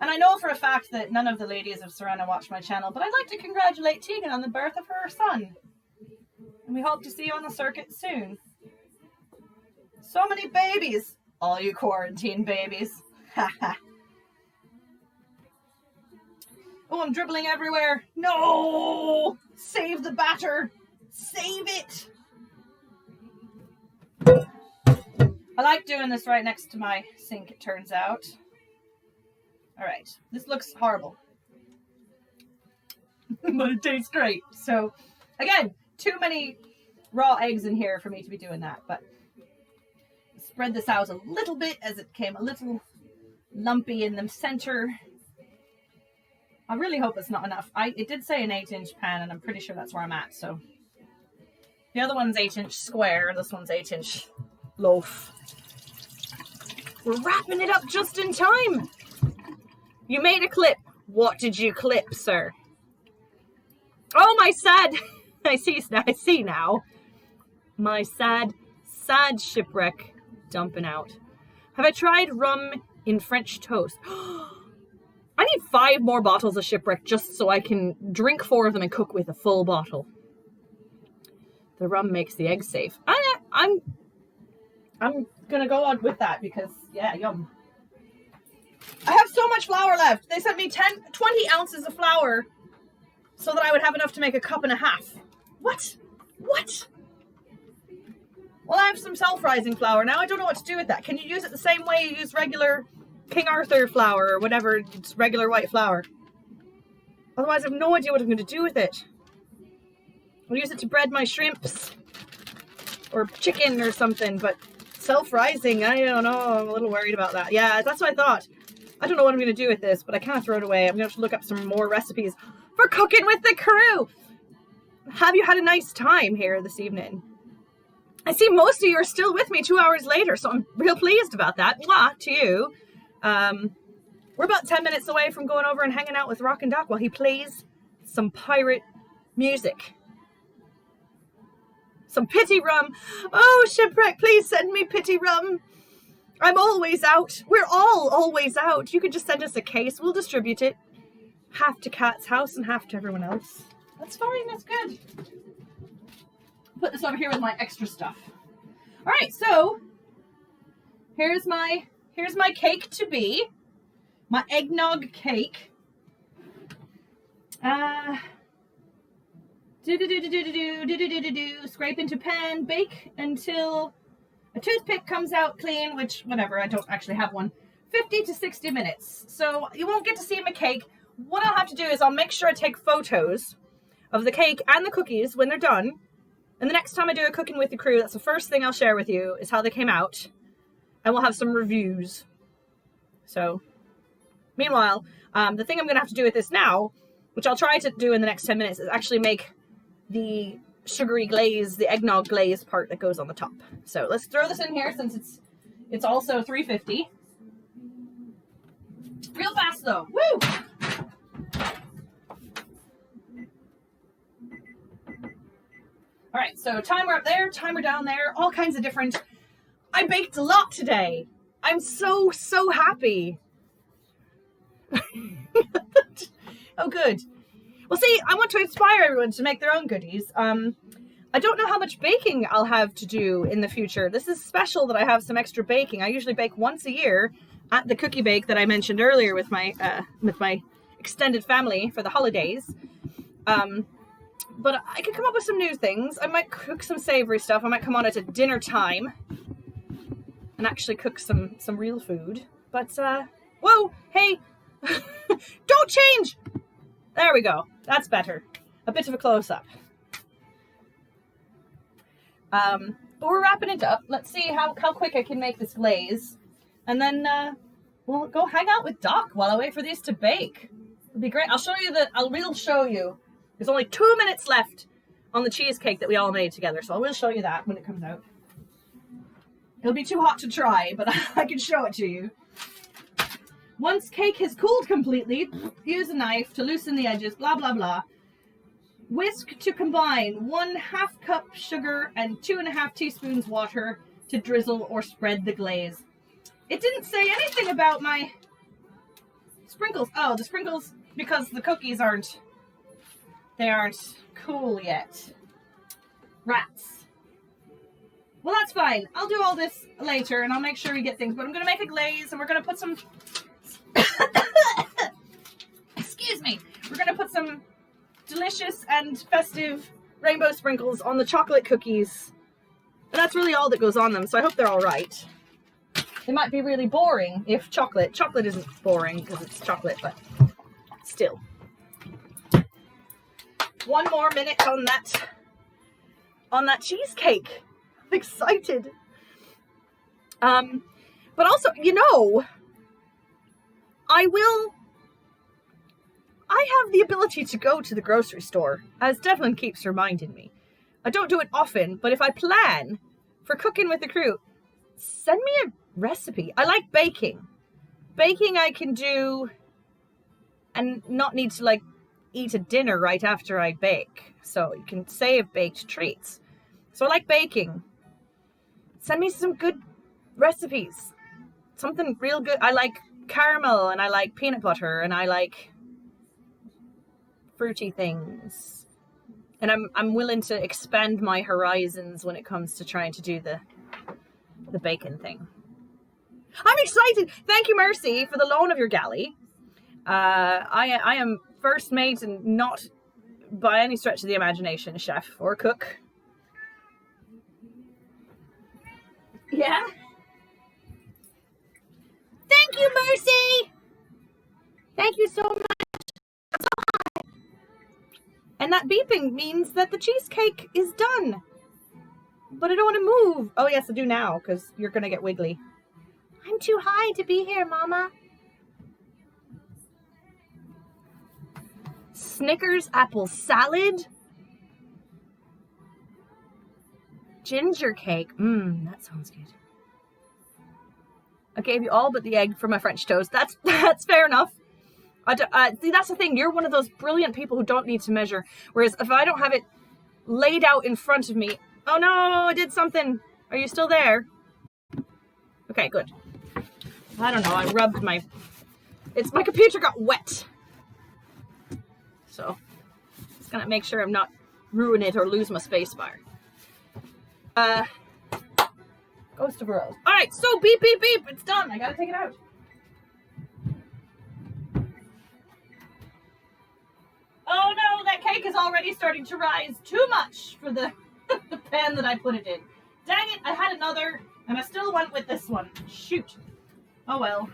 Speaker 1: And I know for a fact that none of the ladies of Serena watch my channel, but I'd like to congratulate Tegan on the birth of her son. And we hope to see you on the circuit soon. So many babies. All you quarantine babies. Haha. Oh, I'm dribbling everywhere. No! Save the batter. Save it. I like doing this right next to my sink, it turns out. All right. This looks horrible. But it tastes great. So, again, too many raw eggs in here for me to be doing that. But spread this out a little bit as it came a little lumpy in the center. I really hope it's not enough. It did say an 8-inch pan, and I'm pretty sure that's where I'm at. So the other one's 8-inch square. This one's 8-inch loaf. We're wrapping it up just in time. You made a clip. What did you clip, sir? Oh, my sad. I see now. My sad shipwreck dumping out. Have I tried rum in French toast? I need 5 more bottles of shipwreck just so I can drink 4 of them and cook with a full bottle. The rum makes the eggs safe. I'm gonna go on with that because, yeah, yum. I have so much flour left. They sent me 20 ounces of flour so that I would have enough to make a cup and a half. What? What? Well, I have some self-rising flour now. I don't know what to do with that. Can you use it the same way you use regular King Arthur flour or whatever, it's regular white flour? Otherwise, I have no idea what I'm going to do with it. I'll use it to bread my shrimps or chicken or something, but self-rising, I don't know. I'm a little worried about that. Yeah, that's what I thought. I don't know what I'm going to do with this, but I can't throw it away. I'm going to have to look up some more recipes for cooking with the crew. Have you had a nice time here this evening? I see most of you are still with me 2 hours later, so I'm real pleased about that. Mwah, to you. We're about 10 minutes away from going over and hanging out with Rock and Doc while he plays some pirate music. Some pity rum. Oh, Shipwreck, please send me pity rum. I'm always out. We're all always out. You could just send us a case. We'll distribute it. Half to Kat's house and half to everyone else. That's fine. That's good. Put this over here with my extra stuff. All right, so here's my cake to be. My eggnog cake. Scrape into pan, bake until a toothpick comes out clean, which, whatever, I don't actually have one. 50 to 60 minutes. So you won't get to see my cake. What I'll have to do is I'll make sure I take photos of the cake and the cookies when they're done. And the next time I do a cooking with the crew, that's the first thing I'll share with you is how they came out. And we'll have some reviews. So, meanwhile, the thing I'm going to have to do with this now, which I'll try to do in the next 10 minutes, is actually make the sugary glaze, the eggnog glaze part that goes on the top. So let's throw this in here since it's also 350. Real fast though. Woo! All right, so timer up there, timer down there, all kinds of different. I baked a lot today. I'm so happy. Oh, good. Well, see, I want to inspire everyone to make their own goodies. I don't know how much baking I'll have to do in the future. This is special that I have some extra baking. I usually bake once a year at the cookie bake that I mentioned earlier with my extended family for the holidays. But I could come up with some new things. I might cook some savory stuff. I might come on it at dinner time and actually cook some real food. But, whoa, hey, don't change. There we go. That's better. A bit of a close-up. But we're wrapping it up. Let's see how quick I can make this glaze. And then we'll go hang out with Doc while I wait for these to bake. It'll be great. I'll show you. There's only 2 minutes left on the cheesecake that we all made together. So I will show you that when it comes out. It'll be too hot to try, but I can show it to you. Once cake has cooled completely, use a knife to loosen the edges, blah, blah, blah. Whisk to combine 1/2 cup sugar and 2.5 teaspoons water to drizzle or spread the glaze. It didn't say anything about my sprinkles. Oh, the sprinkles, because the cookies aren't cool yet. Rats. Well, that's fine. I'll do all this later and I'll make sure we get things. But I'm going to make a glaze and we're going to put some... Excuse me. We're going to put some delicious and festive rainbow sprinkles on the chocolate cookies. And that's really all that goes on them, so I hope they're all right. They might be really boring if chocolate isn't boring because it's chocolate, but still. 1 more minute on that cheesecake. I'm excited. But also, I have the ability to go to the grocery store, as Devlin keeps reminding me. I don't do it often, but if I plan for cooking with the crew, send me a recipe. I like baking. Baking I can do and not need to eat a dinner right after I bake. So you can save baked treats. So I like baking. Send me some good recipes. Something real good. I like caramel and I like peanut butter and I like fruity things. And I'm willing to expand my horizons when it comes to trying to do the bacon thing. I'm excited. Thank you, Mercy, for the loan of your galley. I am first mate and not by any stretch of the imagination a chef or a cook. Yeah? Thank you, Mercy! Thank you so much. So hot. And that beeping means that the cheesecake is done. But I don't want to move. Oh, yes, I do now, because you're going to get wiggly. I'm too high to be here, Mama. Snickers apple salad. Ginger cake. That sounds good. I gave you all but the egg for my French toast. That's fair enough. See, that's the thing. You're one of those brilliant people who don't need to measure. Whereas if I don't have it laid out in front of me... Oh no, I did something. Are you still there? Okay, good. I don't know, I rubbed my computer got wet. So, just gonna make sure I'm not ruin it or lose my spacebar. Ghost of a Rose. Alright, so beep, beep, beep. It's done. I gotta take it out. Oh no, that cake is already starting to rise too much for the, the pan that I put it in. Dang it, I had another, and I still went with this one. Shoot. Oh well.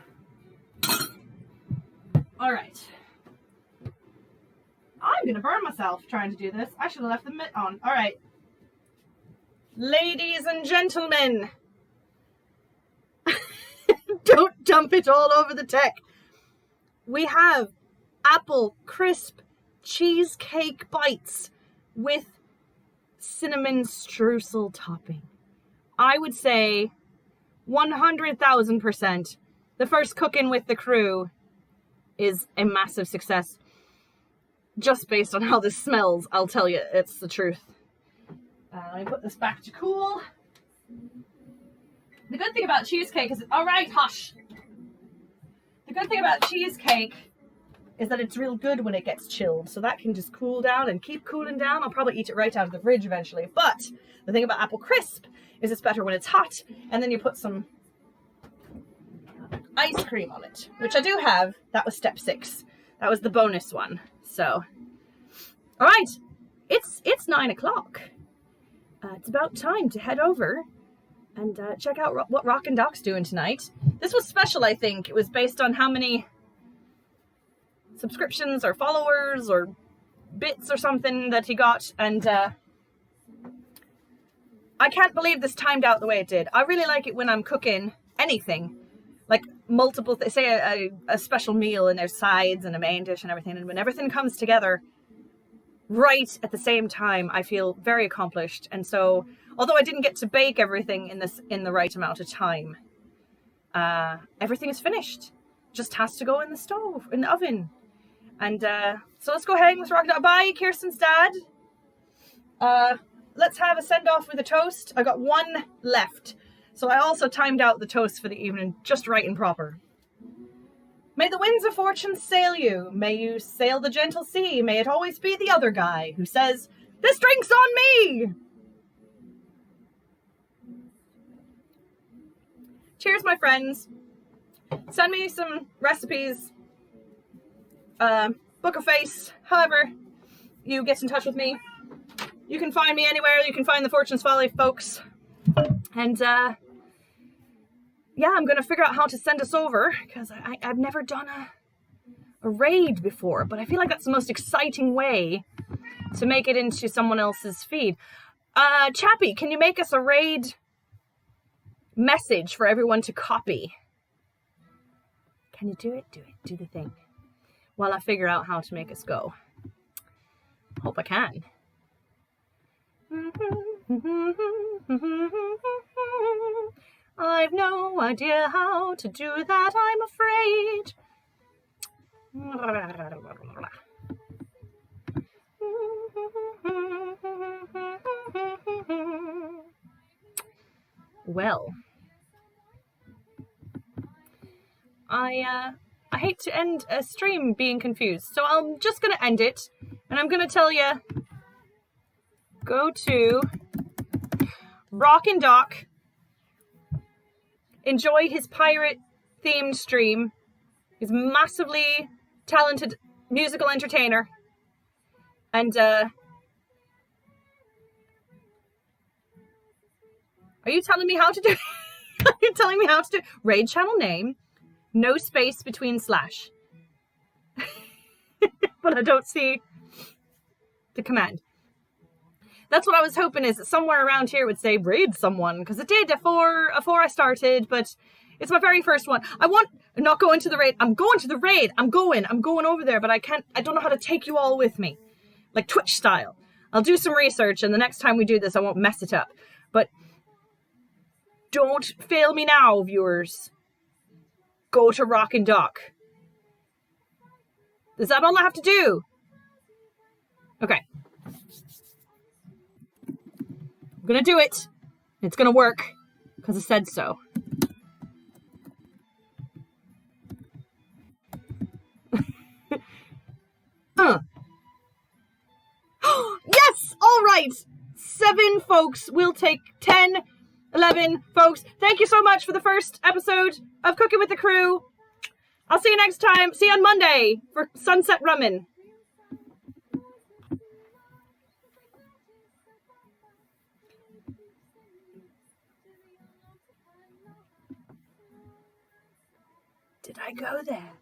Speaker 1: Alright. I'm gonna burn myself trying to do this. I should have left the mitt on. Alright. Ladies and gentlemen. Don't dump it all over the tech. We have Apple Crisp Cheesecake Bites with cinnamon streusel topping. I would say 100,000% the first cooking with the crew is a massive success. Just based on how this smells, I'll tell you, it's the truth. Let me put this back to cool. The good thing about cheesecake is... Alright, hush! The good thing about cheesecake is that it's real good when it gets chilled. So that can just cool down and keep cooling down. I'll probably eat it right out of the fridge eventually. But the thing about Apple Crisp is it's better when it's hot. And then you put some ice cream on it, which I do have. That was step 6. That was the bonus one. So, all right, it's 9 o'clock. It's about time to head over and check out what Rockin' Doc's doing tonight. This was special, I think. It was based on how many subscriptions or followers or bits or something that he got, and I can't believe this timed out the way it did. I really like it when I'm cooking anything, like multiple, say a special meal and there's sides and a main dish and everything, and when everything comes together right at the same time, I feel very accomplished. And so, although I didn't get to bake everything in the right amount of time, everything is finished. Just has to go in the oven. And so let's go ahead with Rockin' Doc. Bye, Kirsten's dad. Let's have a send-off with a toast. I got one left. So I also timed out the toast for the evening just right and proper. May the winds of fortune sail you. May you sail the gentle sea. May it always be the other guy who says, "This drink's on me!" Cheers, my friends. Send me some recipes. Book a face. However you get in touch with me. You can find me anywhere. You can find the Fortune's Folly folks. And yeah, I'm going to figure out how to send us over, because I've never done a raid before, but I feel like that's the most exciting way to make it into someone else's feed. Chappie, can you make us a raid message for everyone to copy? Can you do it? Do it. Do the thing. While I figure out how to make us go. Hope I can. I've no idea how to do that, I'm afraid. Well, I hate to end a stream being confused, so I'm just going to end it, and I'm going to tell you, go to Rockin' Doc, enjoy his pirate-themed stream. He's a massively talented musical entertainer, and are you telling me how to do? Are you telling me how to do? Raid channel name, no space between slash. But I don't see the command. That's what I was hoping, is that somewhere around here would say raid someone, because it did afore I started, but it's my very first one. I'm not going to the raid. I'm going to the raid. I'm going over there, but I don't know how to take you all with me. Like Twitch style. I'll do some research, and the next time we do this, I won't mess it up. But don't fail me now, viewers. Go to Rockin' Doc. Is that all I have to do? Okay. I'm gonna do it. It's gonna work, because I said so. Yes! All right! 7 folks. We'll take 10, 11 folks. Thank you so much for the first episode of Cooking with the Crew. I'll see you next time. See you on Monday for Sunset Rummin'. Did I go there?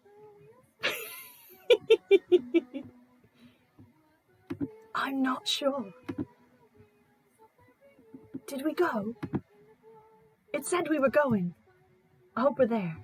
Speaker 1: I'm not sure. Did we go? It said we were going. I hope we're there.